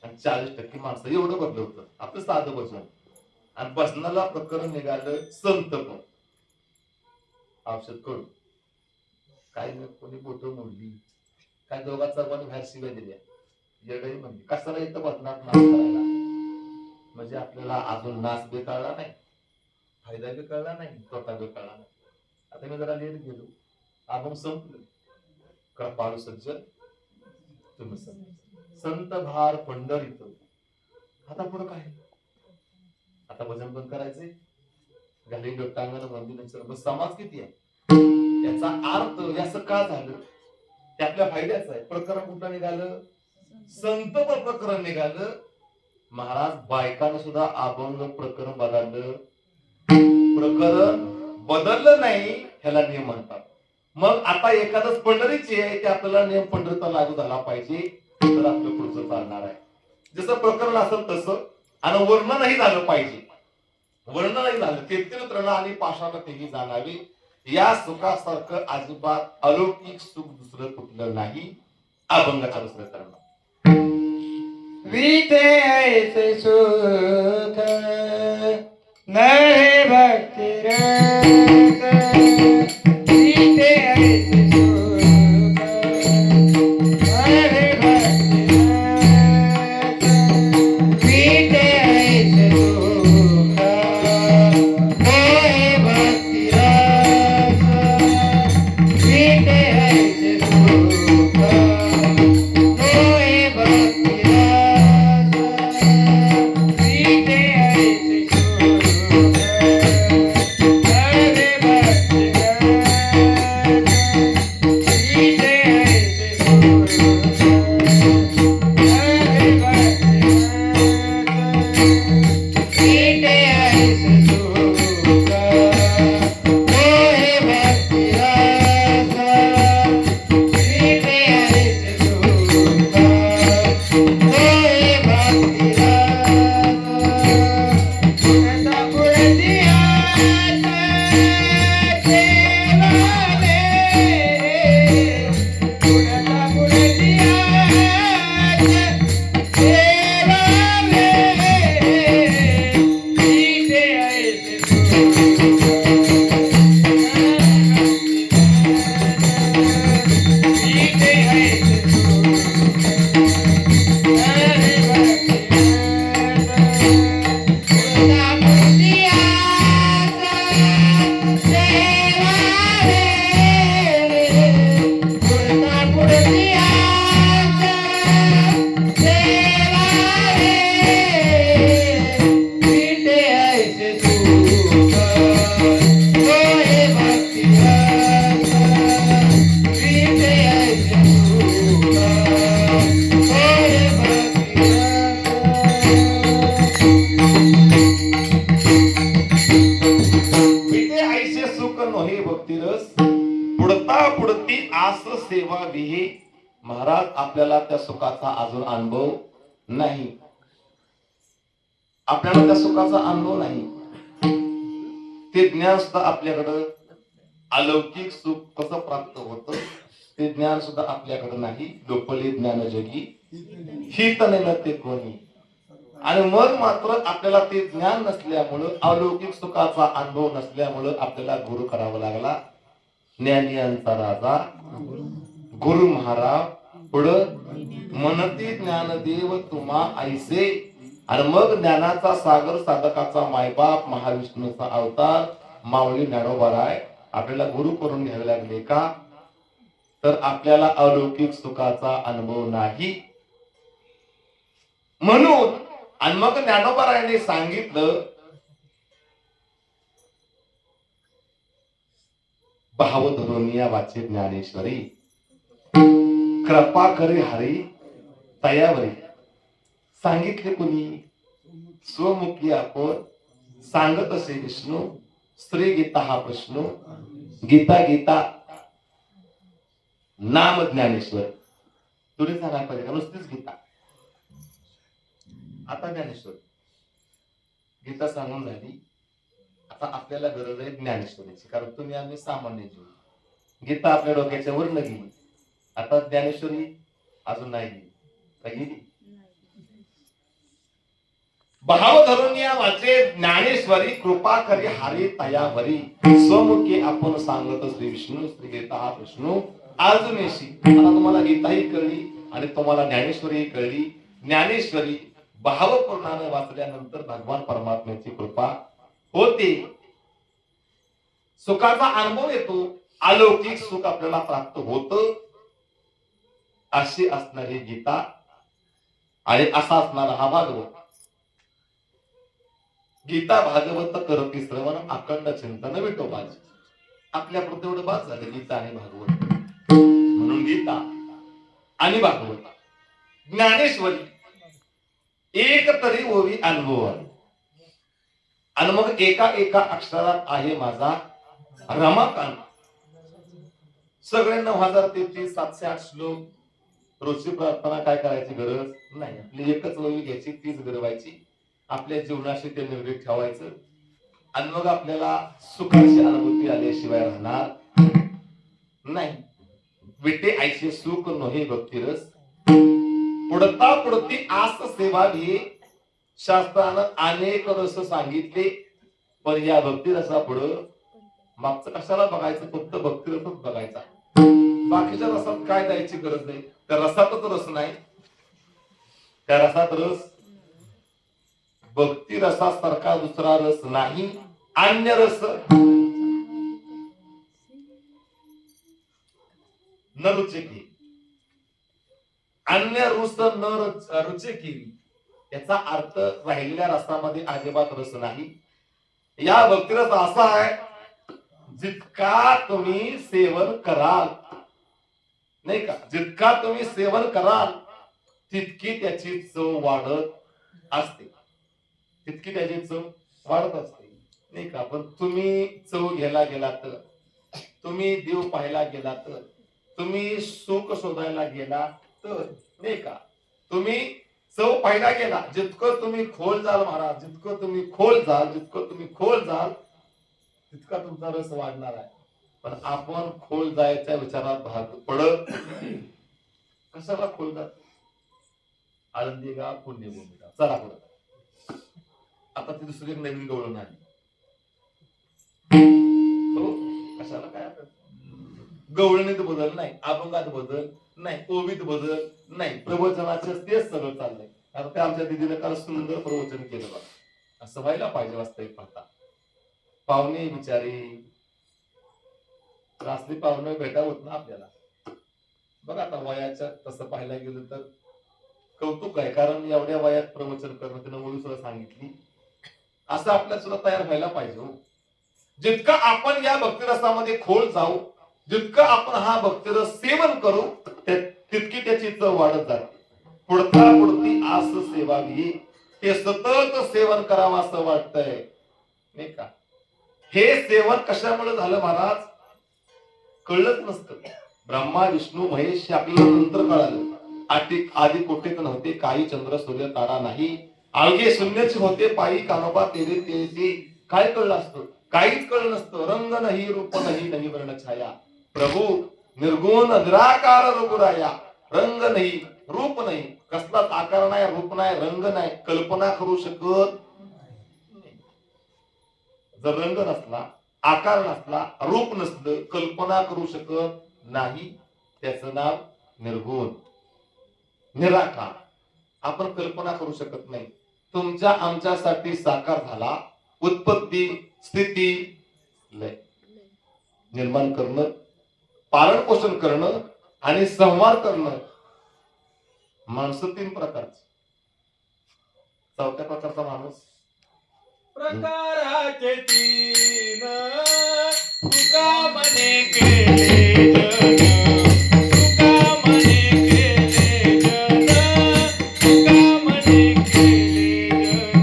आणि 40% माणसं, एवढं बदल होतं आपलं साधं भजन. आणि भजनाला प्रकरण निघालं संत पण औषध करू काही कोणी बोट मोडली, काय दोघा चौघांनी बाहेर शिव्या दिल्या, येडही म्हणली, कशाला इथं भजनात नाच करायला, म्हणजे आपल्याला अजून नाच बी कळला नाही, फायदा बी कळला नाही, तोटा बी कळला नाही. आता मी जरा लेट गेलो, आपण संपलं. कृपाळू सज्जन तुम्ही संत भार पंढरीत. आता पुढं काय, आता भजन बंद करायचंय, घाली लोटांगण मंदिर समाज किती आहे, याचा अर्थ असं का झालं, ते आपल्या फायद्याचं आहे. प्रकरण कुठं निघालं, संत प्रकरण निघालं. महाराज बायकानं सुद्धा अभंग प्रकरण बदललं, प्रकरण बदललं नाही, ह्याला नियम म्हणतात. मग आता एखादच पंढरीची आहे, ते आपल्याला नियम पंढरीचा लागू झाला पाहिजे, तर आपलं पुढचं चालणार आहे. जसं प्रकरण असेल तसं, आणि वर्ण नाही झालं पाहिजे, वर्ण नाही झालं, तेथील तृण आणि पाषाण तेही जाणावी. या सुखासारखं अजिबात अलौकिक सुख दुसरं कुठलं नाही. अभंगाचा दुसरं करणं विते ऐसे सुख नरे भक्ति रस, विते ऐसे सुख नरे भक्ति रस, विते ऐसे सुख नरे भक्ति रस, विते ऐसे सुख नरे भक्ति रस, विते ऐसे सुख नरे भक्ति आस सेवा विहे. महाराज आपल्याला त्या सुखाचा अजून अनुभव नाही, आपल्याला त्या सुखाचा अनुभव नाही. ते ज्ञान सुद्धा आपल्याकडं, अलौकिक सुख कसं प्राप्त होतं ते ज्ञान सुद्धा आपल्याकडे नाही. डोपले ज्ञान जगी हित नाही ते कोणी. आणि मग मात्र आपल्याला ते ज्ञान नसल्यामुळं, अलौकिक सुखाचा अनुभव नसल्यामुळं आपल्याला गुरु करावा लागला. ज्ञानियांचा राजा गुरु महाराज पुढं म्हणते ज्ञानदेव तुम्हा ऐसे. आणि मग ज्ञानाचा सागर साधकाचा मायबाप महाविष्णूचा अवतार माऊली ज्ञानोबाराय आपल्याला गुरु करून घ्यावे लागले. का तर आपल्याला अलौकिक सुखाचा अनुभव नाही म्हणून. आणि मग ज्ञानोबारायाने सांगितलं, भाव धरुनिया वाचे ज्ञानेश्वरी, कृपा करे हरी तयावरी. सांगितले कुणी? स्वमुखी आपण सांगत असे विष्णू. श्री गीता हा प्रश्न, गीता गीता नाम ज्ञानेश्वर. तुला सांगायला पाहिजे का नुसतीच गीता? आता ज्ञानेश्वर गीता सांगून झाली. आता आपल्याला गरज आहे ज्ञानेश्वरीची, कारण तुम्ही आम्ही सामान्य जीव. गीता आपल्या डोक्याच्या वर न गेली. आता ज्ञानेश्वरी अजून नाही गेली. भाव धरून या वाचे ज्ञानेश्वरी, कृपा करी हरी तयावरी. स्वमुखी आपण सांगत श्री विष्णू. श्री गीता हा विष्णू अजूनशी. आता तुम्हाला गीताही कळली आणि तुम्हाला ज्ञानेश्वरी कळली. ज्ञानेश्वरी भावपूर्णाने वाचल्यानंतर भगवान परमात्म्याची कृपा होते, सुखाचा अनुभव येतो, अलौकिक सुख आपल्याला प्राप्त होत. अशी असणारी गीता आणि असा असणारा हा भागवत. गीता भागवत करती श्रवण, अखंड चिंतन विठोबाचे. आपल्या पुढे तेवढं बाद झालं गीता आणि भागवत. म्हणून गीता आणि भागवत, ज्ञानेश्वरी एक तरी ओवी अनुभव. आणि मग एका एका अक्षरात आहे माझा रमाकांत. सगळे 9033 708 श्लोक रोजची प्रार्थना काय करायची गरज नाही. आपली एकच ओवी घ्यायची, तीच गरवायची, आपल्या जीवनाशी ते निगडीत ठेवायचं. आणि मग आपल्याला सुखाची अनुभूती आल्याशिवाय राहणार नाही. विटे ऐसे सुख नोहे भक्तिरस, पुढता पुढती आस सेवा घे. शास्त्रानं अनेक रस सांगितले, पण या भक्ती रसा पुढं मागचं कशाला बघायचं? फक्त भक्ती रसच बघायचा. बाकीच्या रसात काय द्यायची गरज नाही. त्या रसातच रस नाही, त्या रसात रस भक्ती रसासारखा दुसरा रस नाही. अन्य रस न रुचेकी, अन्य रुस न रुचेकी. याचा अर्थ राहिलेल्या रसामध्ये अजिबात रस नाही. या भक्तिरस असा आहे, जितका तुम्ही सेवन कराल, नाही का, जितका तुम्ही सेवन कराल तितकी त्याची चव वाढत असते, तितकी त्याची चव वाढत असते, नाही का. पण तुम्ही चव घ्यायला गेला तर, तुम्ही देव पाहायला गेला तर, तुम्ही सुख शोधायला गेला तर, नाही का, तुम्ही चव पाहायला गेला, जितकं तुम्ही खोल जाल महाराज, जितकं तुम्ही खोल जाल, जितकं तुम्ही खोल जाल तितका तुमचा रस वाढणार आहे. पण आपण खोल जायच्या विचारात भाग पडत. कशाला खोल जात? आळंदी गाव पुण्यभूमी गाव, चला पुढे. आता ती दुसरी नवीन गवळण आली. हो, कशाला काय आता गवळणीत बदल नाही, अभंगात बदल नाही, ओवीत बदल नाही, प्रवचनाचे तेच सगळं चाललंय. आता ते आमच्या दिदीने काल सुंदर प्रवचन केलं बघा. असं व्हायला पाहिजे वास्तविक पाहता. पाहुणे बिचारी रासली पाहुणे भेटा होत ना आपल्याला. बघा आता वयाच्या तसं पाहायला गेलं तर कौतुक आहे, कारण एवढ्या वयात प्रवचन करणं त्यानं ओळी सुद्धा सांगितली. असं आपल्याला सुद्धा तयार व्हायला पाहिजे हो. जितका आपण या भक्तिरसामध्ये खोल जाऊ, जितकं आपण हा भक्तिरस सेवन करू, तितकी त्याची चव वाढत जाते. पुढता पुढती आस सेवा घे. हे सतत सेवन करावं असं वाटतंय, नाही का. हे सेवन कशामुळे झालं महाराज? कळलंच नसतं. ब्रह्मा विष्णू महेश आपल्याला नंतर कळालं. आधी कोठेच नव्हते, काही चंद्र सूर्य तारा नाही, अवघे शून्यच होते पायी कानोबा तेरे तेरे. काय कळलं असतं? काहीच कळलं नसतं. रंग नाही, रूप नाही, नाही वर्ण छाया. प्रभू निर्गुण निराकार रघुराया. रंग नाही, रूप नाही, कसलाच आकार नाही, रूप नाही, रंग नाही, कल्पना करू शकत नाही. जर रंग नसला, आकार नसला, रूप नसलं, कल्पना करू शकत नाही, त्याचं नाव निर्गुण निराकार. आपण कल्पना करू शकत नाही. तुमच्या आमच्यासाठी साकार झाला. उत्पत्ती, स्थिती, लय निर्माण करणं, पालन पोषण करणं आणि संहार करणं. माणसं 3 प्रकारचे. चौथ्या प्रकारचा माणूस प्रकाराचे 3 तुका मने केले जन, तुका मने केले जन, तुका मने केले जन.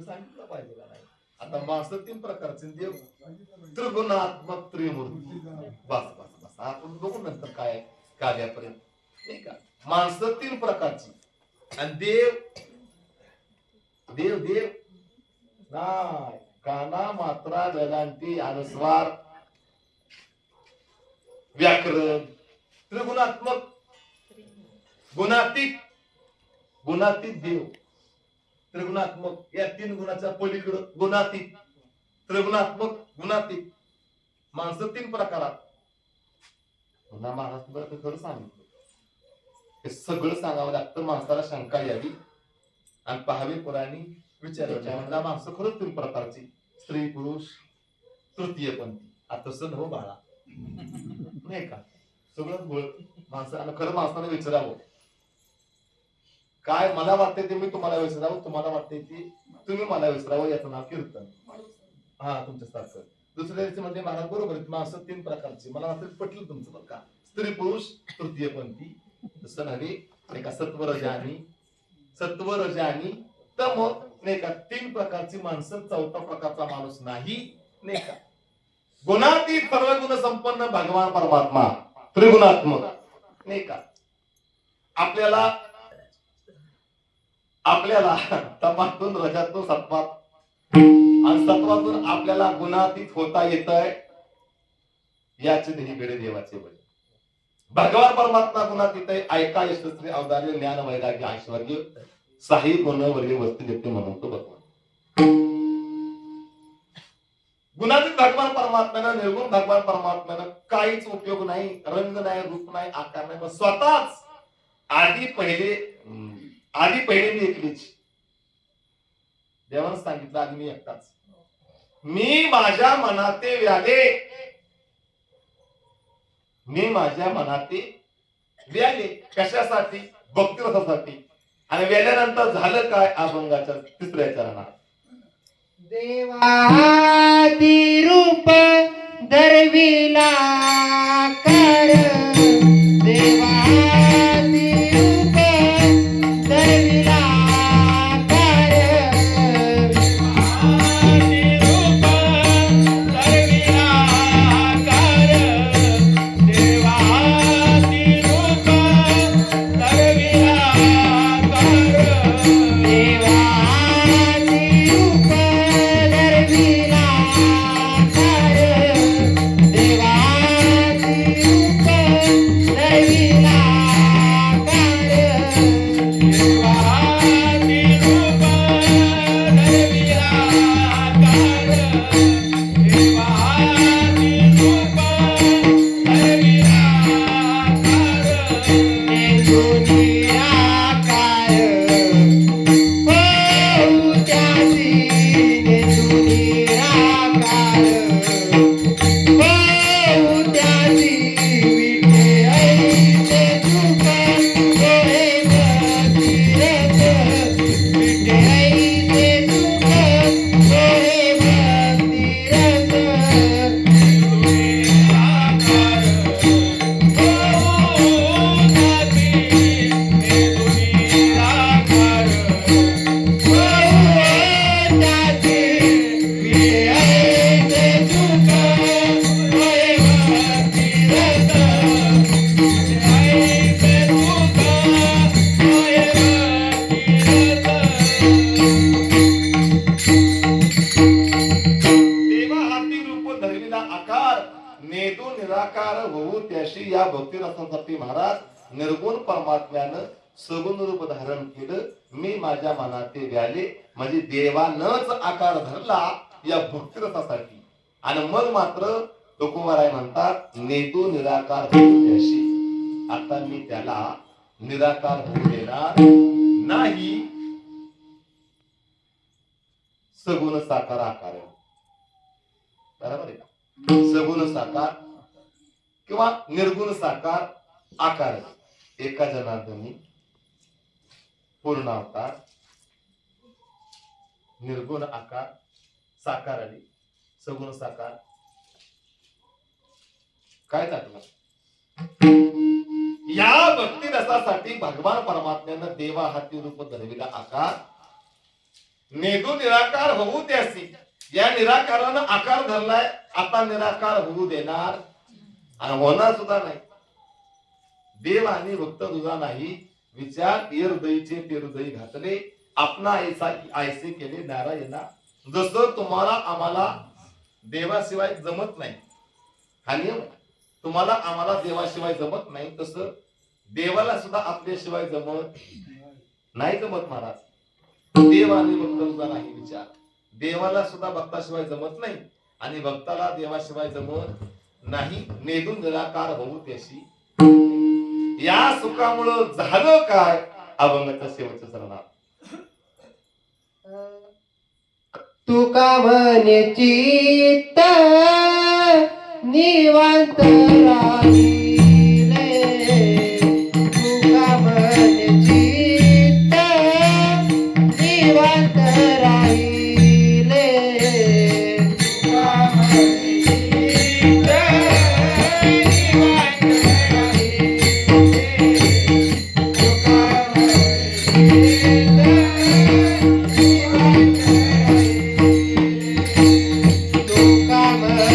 सांगितलं पाहिजे का नाही? आता माणसं 3 प्रकारचे. देव त्रिगुणात्मक त्रिमूर्ती. बस बस बस आपण बघू नंतर काय कार्यापर्यंत, नाही का? माणसं 3 प्रकारची आणि देव देव देव नाही. काना, मात्रा, वेदांती, अनुस्वार, व्याकरण. त्रिगुणात्मक, गुणातीत, गुणातीत देव. त्रिगुणात्मक या 3 गुणाच्या पलीकडं गुणातीत. त्रिगुणात्मक, गुणातीत. माणसं 3 प्रकारात. पुन्हा महाराष्ट्र खरं सांगितलं, हे सगळं सांगावं लागतं माणसाला शंका यावी आणि पहावी पुराणी विचारायच्या. म्हणजे माणसं खरंच 3 प्रकारची, स्त्री पुरुष तृतीयपंथी. आता तसं हो बाळा, नाही का? सगळं गोळ माणसाला खरं माणसाला विचारावं. काय मला वाटतंय ते मी तुम्हाला विसरावं, तुम्हाला वाटतंय ते तुम्ही मला विसरावं. याचं नाव कीर्तन. हा तुमच्यासारखं. दुसऱ्या दिवशी म्हणजे महाराज बरोबर आहे, माणसं 3 प्रकारची. मला वाटतं पटलं तुमचं बरं का? स्त्री पुरुष तृतीयपंथी. तसं नव्हे, नाही का? सत्व रजानी, सत्व रजानी तम, नाही का? 3 प्रकारची माणसं. 4था प्रकारचा माणूस नाही, नाही का? गुणातीत सर्व गुण संपन्न भगवान परमात्मा त्रिगुणात्मक, नाही का? आपल्याला आपल्याला तमातून, रजातून, सत्वात आणि सत्वातून आपल्याला गुणातीत होता येतंय. याचे देहीकडे देवाचे बळ. भगवान परमात्मा गुणातीत आहे. ऐका यशस्वी अवदार्य ज्ञान वैराग्य ऐश्वर्य साही गुणवर्य वस्तू देते म्हणून तो भगवान. गुणातीत भगवान परमात्म्यानं, निर्गुण भगवान परमात्म्यानं काहीच उपयोग नाही. रंग नाही, रूप नाही, आकार नाही, पण स्वतःच आधी पहिले मी एकलीच. देवानं सांगितलं आधी मी एकटाच. मी माझ्या मनाते व्याले, मी माझ्या मनाते व्याले. कशासाठी? भक्तिरसासाठी. आणि व्याल्यानंतर झालं काय? अभंगाच्या 3ऱ्या चरणात देवादी रूप दर्विला कर, देवादी रूप दर्विला कर, देवादी रूप दर्विला कर, देवादी रूप दर्विला कर, देवादी रूप दर्विला कर, देवादी या भक्ती रसासाठी महाराज निर्गुण परमात्म्यानं सगुण रूप धारण केलं. मी माझ्या मनाते व्याले म्हणजे देवानच आकार धरला या भक्ती रसासाठी. आणि मग मात्र तुकोबाराय म्हणतात नेतो निराकार होऊ अशी. आता मी त्याला निराकार होऊ देणार नाही. सगुण साकार आकार बरोबर आहे का? सगुण साकार किंवा निर्गुण साकार आकार एका जनार्दनी पूर्ण अवतार निर्गुण आकार साकार आली सगुण साकार काय टाकलं. या भक्ती रसासाठी भगवान परमात्म्यानं देवा हाती रूप धरविला आकार नेदू निराकार होऊ त्यासी. या निराकारानं आकार धरलाय. आता निराकार होऊ देणार आणि होणार सुद्धा नाही. देव आणि भक्त तुझा नाही विचार हृदयीचे ते हृदय घातले. आपणा ऐसे केले नारायणा. जसं तुम्हाला आम्हाला देवाशिवाय जमत नाही हा नियम. तुम्हाला आम्हाला देवाशिवाय जमत नाही तसं देवाला सुद्धा आपल्याशिवाय जमत नाही. जमत महाराज. देव आणि भक्त तुझा नाही विचार. देवाला सुद्धा भक्ताशिवाय जमत नाही आणि भक्ताला देवाशिवाय जमत नाही. नेदून निराकार होऊ त्याशी. या सुखामुळं झालं काय अभंगाच्या शेवटच्या चरणात तुका म्हणे चित्त निवांत राहिले. तुका म्हणे चित्त निवांत राहिले. तुका म्हणे चित्त निवांत राहिले. तुका म्हणे चित्त निवांत राहिले. तुका म्हणे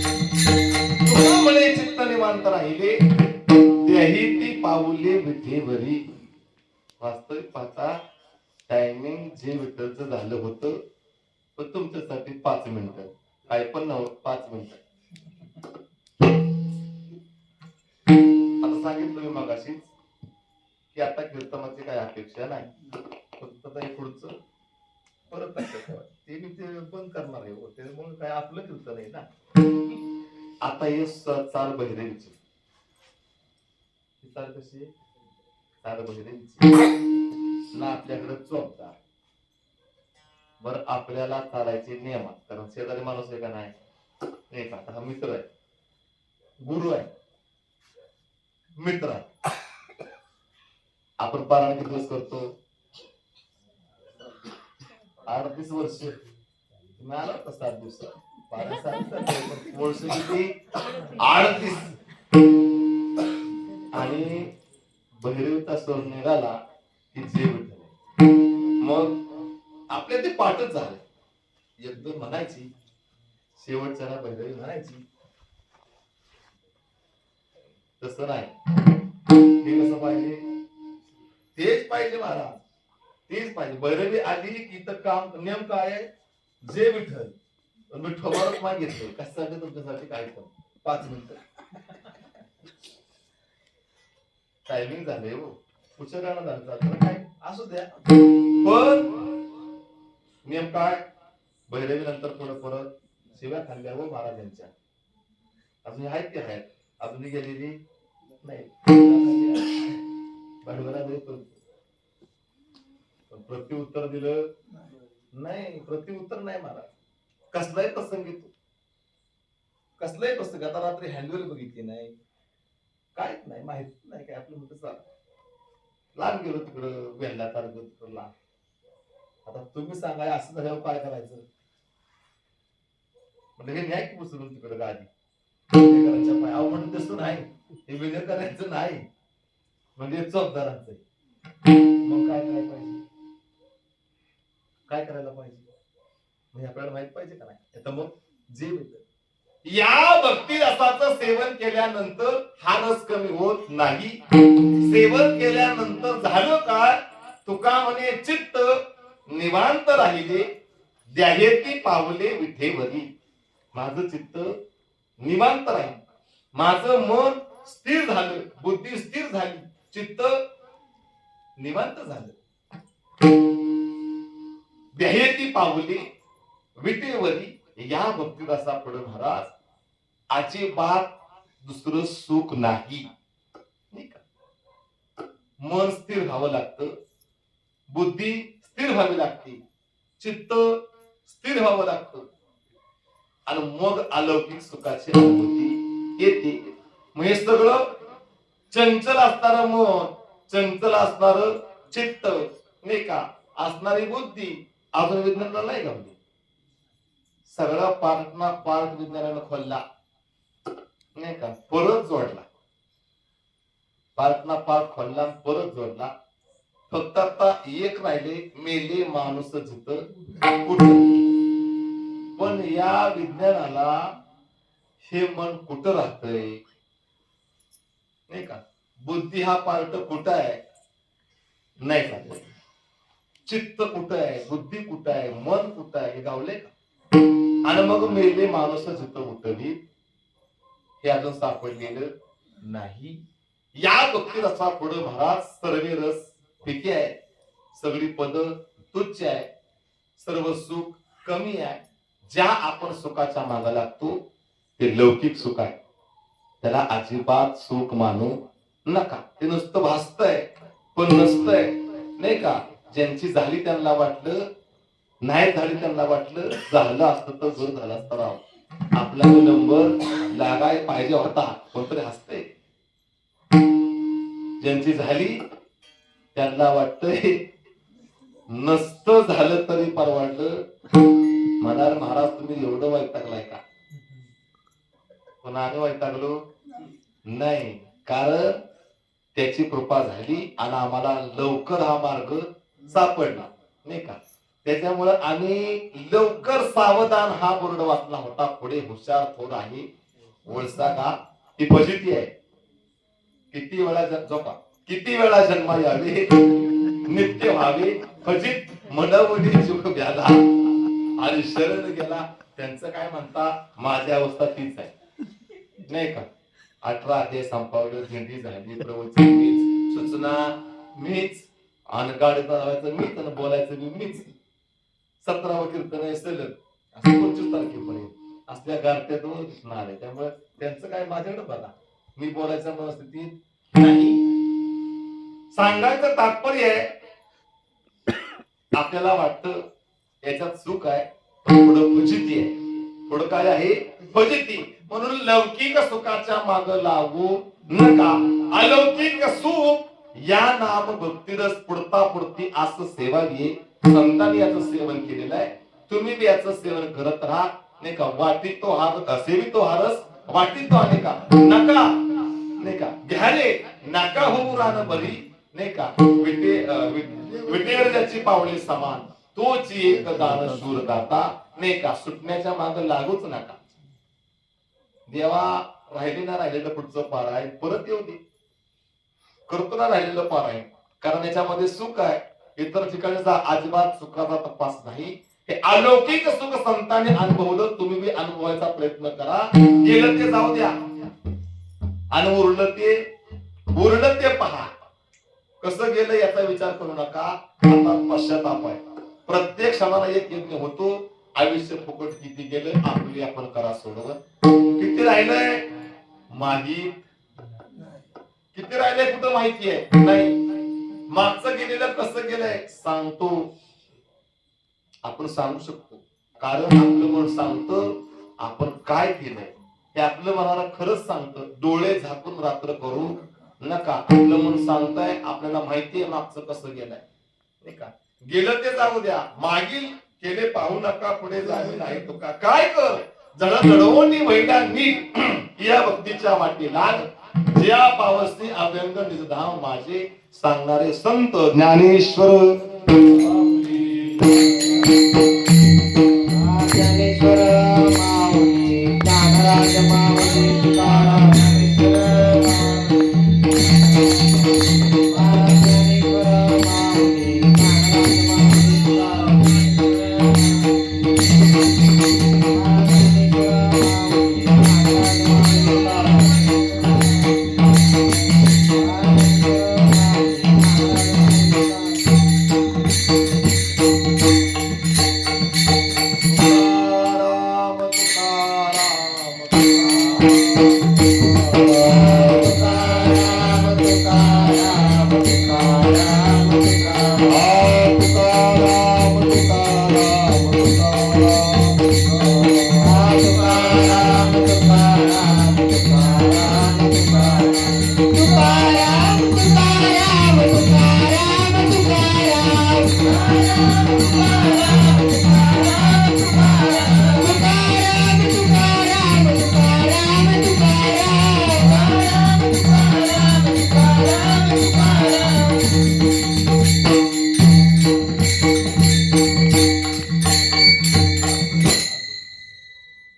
तुका म्हणे चित्त निवांत राहिले त्याही ती पाऊले विठेवरी. वास्तविक पाहता टायमिंग जे विठ्ठलचं झालं होतं पण तुमच्यासाठी 5 मिनिटं काय पण नव्हतं 5 मिनिटं. आता सांगितलं मी मगाशीच की आता कीर्तनाची काही अपेक्षा नाही फक्त आता हे पुढचं परत लक्षात ठेवा. ते मी ते बंद करणार आहे त्यामुळे काय आपलं कीर्तन आहे ना. आता हे चाल बहिरेची चाल कशी चाल बहिरेची ना आपल्याकडे चोपदार. बर आपल्याला चालायचे नियम आहेत कारण शेजारी माणूस आहे का नाही का. आता हा मित्र आहे गुरु आहे मित्र आहे. आपण पारायण किती दिवस करतो 38 वर्ष. तुम्ही आला होता 7 दिवसात वर्ष किती 38. आणि बहिरेचा सण निघाला की जे विठ्ठल मग आपल्या ते पाठच झालं. एकदम म्हणायची शेवटच्या बहिरवी म्हणायची तसं नाही. हे कसं पाहिजे तेच पाहिजे महाराज तेच पाहिजे. भैरवी आली की तर काम नियम काय आहे जे विठ्ठल पण मी ठोबारच मागितलं कशासाठी तुमच्यासाठी काय पण 5 मिनिटं टायमिंग झाले हो उशिरानं झालं काय असू द्या. पण नियम काय भैरवी नंतर थोडं परत शिव्या खाल्ल्या हो महाराजांच्या. अजून आहेत ते आहेत अजूनही गेलेली नाही. प्रत्युत्तर दिलं नाही. प्रत्युत्तर नाही महाराज. कसलाही प्रसंग येतो कसलाही प्रसंग. आता रात्री हँडवेल बघितली नाही काहीच नाही माहित नाही काय आपलं म्हणतं चाल लांब गेलो तिकडं वेल्ला तारगो तिकडं लांब. आता तुम्ही सांगा असं झाल्यावर काय करायचं म्हणजे हे न्याय की उचलून तिकडं गाडी पाय अहो म्हणून तसं नाही हे वेगळं करायचं नाही म्हणजे चौकदारांचं. मग काय करायला पाहिजे काय करायला पाहिजे म्हणजे आपल्याला माहित पाहिजे का नाही. तर मग जे या भक्ती रसाचं सेवन केल्यानंतर हा रस कमी होत नाही. सेवन केल्यानंतर झालं काय तुका म्हणे चित्त निवांत राहिले द्याहेती पावले विठेवरी. माझं चित्त निवांत राहील माझं मन स्थिर झालं बुद्धी स्थिर झाली चित्त निवांत झालं. द्याहेती पावले विटेवरी या भक्तिरसा पुढे महाराज अजिबात दुसरं सुख नाही. मन स्थिर व्हावं लागतं बुद्धी स्थिर व्हावी लागते चित्त स्थिर व्हावं लागतं आणि मग अलौकिक सुखाची अनुभूती येते. मग हे सगळं चंचल असणार मन चंचल असणार चित्त नाही का असणारी बुद्धी अजून विज्ञानाला नाही गावली. सगळं पार्ट विज्ञानानं खोलला नाही का परत जोडला पार्ट खोलला परत जोडला. फक्त आता एक राहिले मेले माणूस जिथं कुठं. पण या विज्ञानाला हे मन कुठं राहतंय नाही का. बुद्धी हा पार्ट कुठं आहे नाही का. चित्त कुठं आहे बुद्धी कुठं आहे मन कुठं आहे हे गावले का. आणि मग मेले माणूस जिथं उठली हे अजून सापडलेलं नाही. या भक्ती रसा पुढे महाराज सर्वे रस फिके आहे सगळी पद तुच्छ आहे सर्व सुख कमी आहे. ज्या आपण सुखाच्या मागे लागतो ते लौकिक सुख आहे त्याला अजिबात सुख मानू नका. ते नुसतं भासतंय पण नसतंय नाही का. ज्यांची झाली त्यांना वाटलं नाही झाली त्यांना वाटलं झालं असतं तर जोर झाला असता राव आपला नंबर लागाय पाहिजे होता कोणतरी हसतंय. ज्यांची झाली त्यांना वाटतंय नसतं झालं तरी परवडलं. म्हणाल महाराज तुम्ही एवढं वैतागलाय का पण आम्ही वैतागलो नाही, कारण त्याची कृपा झाली आणि आम्हाला लवकर हा मार्ग सापडला, नाही का. त्याच्यामुळं आम्ही लवकर सावधान हा बोर्ड वाचला होता. पुढे हुशार थोर आहे वळसा का ही फजिती आहे. किती वेळा झोपा, किती वेळा जन्मा यावे, नित्य व्हावे फजित मनवडी जुग व्याला आणि शरण गेला. त्यांचं काय म्हणता, माझी अवस्था तीच आहे, नाही का. 18 ते संपावलं, झेंडी झाली, प्रवचन मीच, सूचना मीच, आणि गाडी चालवायचं मीच आणि बोलायचं बी मीच. 17वं कीर्तन आहे सलग, असं 25 तारखेपर्यंत असल्या गारट्यातून दिसणार आहे. त्यामुळे त्यांचं काय माझ्याकडे बघा, मी बोलायच्या मनस्थितीत नाही. सांगायचं तात्पर्य आहे, आपल्याला वाटतं याच्यात सुख आहे, पण पुढं फजिती आहे. पुढं काय आहे, फजिती. म्हणून लौकिक सुखाच्या माग लागू नका. अलौकिक सुख या नाम भक्तीरस पुढता पुढती असं सेवा घे. संतांनी याचं सेवन केलेलं आहे, तुम्ही बी याचं सेवन करत राहा, नाही का. वाटी तो हार सेवी तो हारस, वाटी तो अनेका नका, नाही का. घ्याले नका होऊ रान बरी, नाही का. विटेवर ज्याची पावले समान, तोच एक दान शूर दाता, नाही का. सुटण्याच्या माग लागूच नका. देवा राहिले ना राहिलेलं पुढचं पारायण परत येऊ दे, करतो ना राहिलेलं पारायण, कारण याच्यामध्ये सुख आहे. इतर ठिकाणी अजिबात सुखाचा तपास नाही. हे अलौकिक सुख संतांनी अनुभवलं, तुम्ही बी अनुभवायचा प्रयत्न करा. गेलं ते जाऊ द्या आणि उरलं ते पहा. कसं गेलं याचा विचार करू नका. आता पश्चाताप आहे. प्रत्येक क्षणाला एक यज्ञ होतो. आयुष्य फुकट किती गेलं, आपली आपण करा सोडवत. किती राहिलंय माहीत, किती राहिलंय कुठं माहिती आहे नाही. मागचं गेलेलं कसं गेलंय सांगतो, आपण सांगू शकतो, कारण आपलं मन सांगतं आपण काय केलंय हे आपलं मनाला खरंच सांगतं. डोळे झाकून रात्र करू नका. आपलं मन सांगताय, आपल्याला माहितीये मागचं कसं गेलंय, नाही का. गेलं ते जाऊ द्या, मागील केले पाहू नका, पुढे जावे नाही तुका. काय कर जडवणी वैडा नीट या भक्तीच्या वाटी लाग. ज्या पावसनी अभ्यंग निजधाम माझे, सांगणारे संत ज्ञानेश्वर ज्ञानेश्वर माऊली, ज्ञानराज माऊली, तुकाराम ज्ञानेश्वर माऊली, ज्ञानराज माऊली,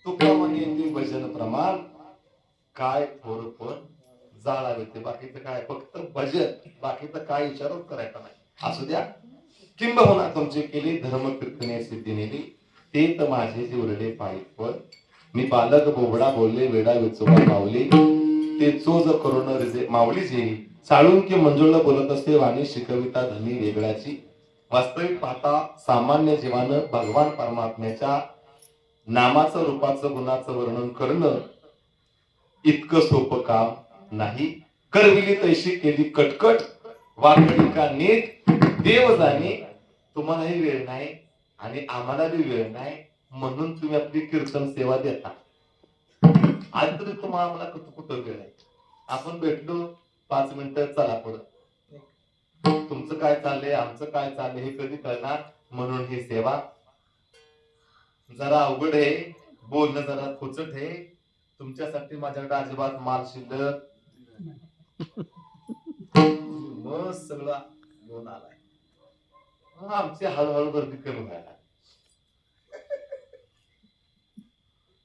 तुकाराम भजन प्रमाण काय थोरपण जाळावे ते. बाकीचं काय फक्त भजन, बाकीचं काय विचारच करायचा नाही. असू द्या. किंबहुना तुमचे केली धर्म कीर्तने सिद्धी नेली, ते तर माझे जे उरले पायी पण. मी बालक बोबडा बोलले, वेडा विचोबा पावले, ते चोज करून रिजे माऊली जे चाळून की मंजुळ बोलत असते वाणी शिकविता धनी वेगळ्याची. वास्तविक पाहता सामान्य जीवानं भगवान परमात्म्याच्या नामाचं रूपाचं गुणाचं वर्णन करणं इतकं सोपं काम नाही. करविली तैशी केली कटकट, वाकडी का नीट देव जाणे. तुम्हालाही वेळ नाही आणि आम्हाला बी वेळ नाही, म्हणून तुम्ही आपली कीर्तन सेवा देता. आज तरी तुम्हाला मला कुठं वेळ आहे. आपण भेटलो 5 मिनिटं, चला पुढं. तुमचं काय चाललंय, आमचं काय चाललंय हे कधी कळणार. म्हणून ही सेवा जरा अवघड आहे, बोलणं जरा खोचट आहे. तुमच्यासाठी माझ्याकडे अजिबात माल शिल्लक मस्त सगळा घेऊन आलाय. मग आमची हळूहळू गर्दी कमी व्हायला लागली.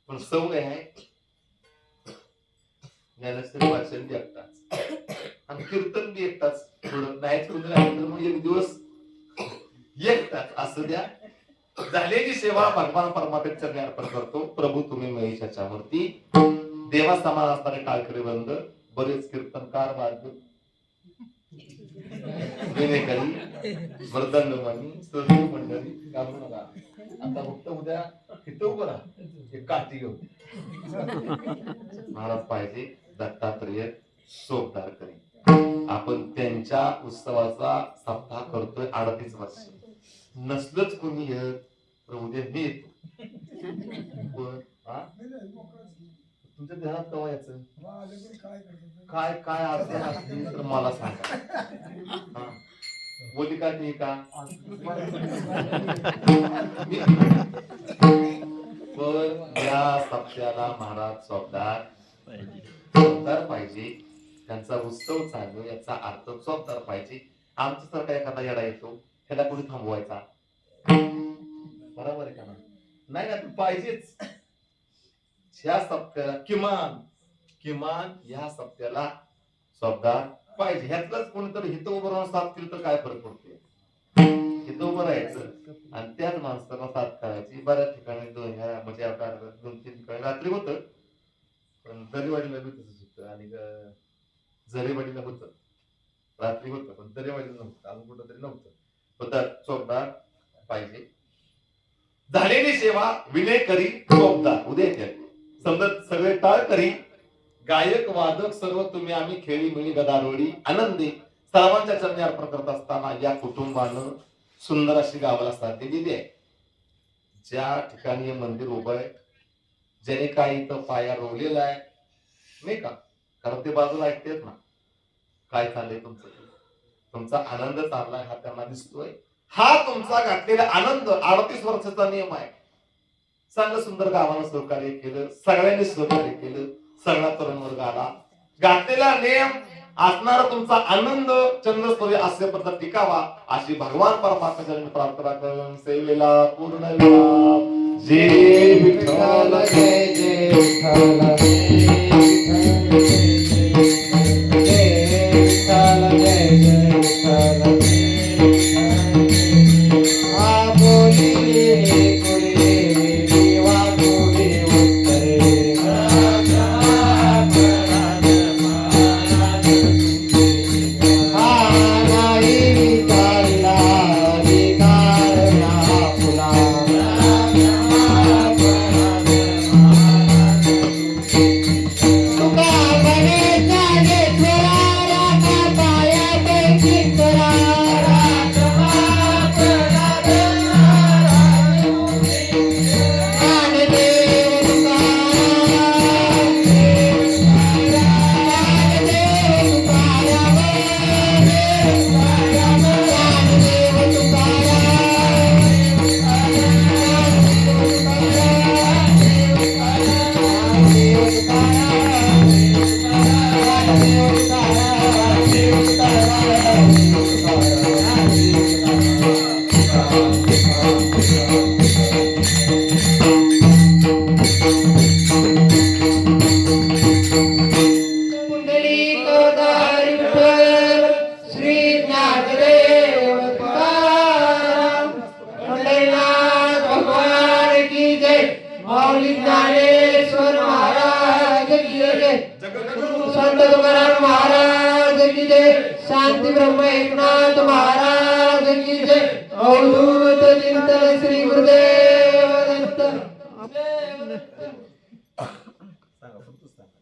पण सवय आहे ज्ञानेश्वरी वाचन बी एकटाच आणि कीर्तन बी एकटाच. थोडं नाही थोडं राहिलं तर मग एक दिवस एकटाच असं द्या. झालेली सेवा भगवान परमात्म्याच्या चरणी अर्पण करतो. प्रभू तुम्ही महेशाच्या मूर्ती देवा समान असणारे काळकरी बंद बरेच कीर्तनकार वाद्य विनेकरी मृदंगमणी स्तोत्री मंडळी घालू नका. आता फक्त उद्या इथं उभं राहा एक काठी घेऊन. महाराज पाहिजे दत्तात्रेय सोपदार करी. आपण त्यांच्या उत्सवाचा सप्ताह करतोय 38 वर्ष. नसलंच कोणी येत तर उद्या मी येतो. पण, हा? तुमच्या ध्यानात केव्हा यायचं काय काय अडचण असली तर मला सांगा. हा. बोली का ती का पण या सप्त्याला महाराज चौकदार पाहिजे. त्यांचा उत्सव चालू याचा अर्थ चौकदार पाहिजे. आमच्यासारखा एखादा येडा येतो त्याला कोणी थांबवायचा बरोबर आहे का नाही ना. पाहिजेच या सप्त्याला किमान या सप्त्याला चौकदार पाहिजे. ह्यातलंच कोणीतरी हित उभं राहून साथ केलं तर काय फरक पडतोय. हित उभं राहायचं आणि त्याच माणसाला साथ करायची. बऱ्याच ठिकाणी म्हणजे आता 2-3 ठिकाणी रात्री होतं पण दरेवाडीला बी तसंच होतं आणि झरेवाडीला होतं रात्री होतं पण दरेवाडीला नव्हतं. अजून कुठं तरी नव्हतं. पण चौकदार पाहिजे. झालेली सेवा विनय करी चौकदार उद्या येते. समजा सगळे टाळ करी गायक वादक सर्व तुम्ही आम्ही खेळी मिळी गदारोळी आनंदी सर्वांच्या चरणी अर्पण करत असताना या कुटुंबानं सुंदर अशी गावाला साथ दिलेली आहे. ज्या ठिकाणी हे मंदिर उभं आहे ज्याने काही इथं पाया रोवलेला आहे नाही का कारण ते बाजूला ऐकतेत ना काय चाललंय तुमचा आनंद चाललाय हा त्यांना दिसतोय. हा तुमचा घातलेला आनंद 38 वर्षाचा नियम आहे. चांगलं सुंदर गावानं सहकार्य केलं. सगळ्यांनी सहकार्य केलं. सगळा तरुण वर्ग आला. घातलेला नियम असणारा तुमचा आनंद चंद्रस्तरी असे पद्धत टिकावा अशी भगवान परमात्म्याच्या प्रार्थना करून सेवेला पूर्ण विराम. जय विठ्ठल जय जय विठ्ठल जय विठ्ठल जय जय विठ्ठल. हा बोली पुढे देवा बोली उत्तरे हा नाही विचारला विकार ना फुला. तुका बने जागे थोरा राखा पाया पैकी करा. संत तुकाराम महाराज की जय. शांती ब्रह्म एकनाथ महाराज की जय. अवधूत चिंतन श्री गुरुदेव दत्त. सांगा पण तू सांगा.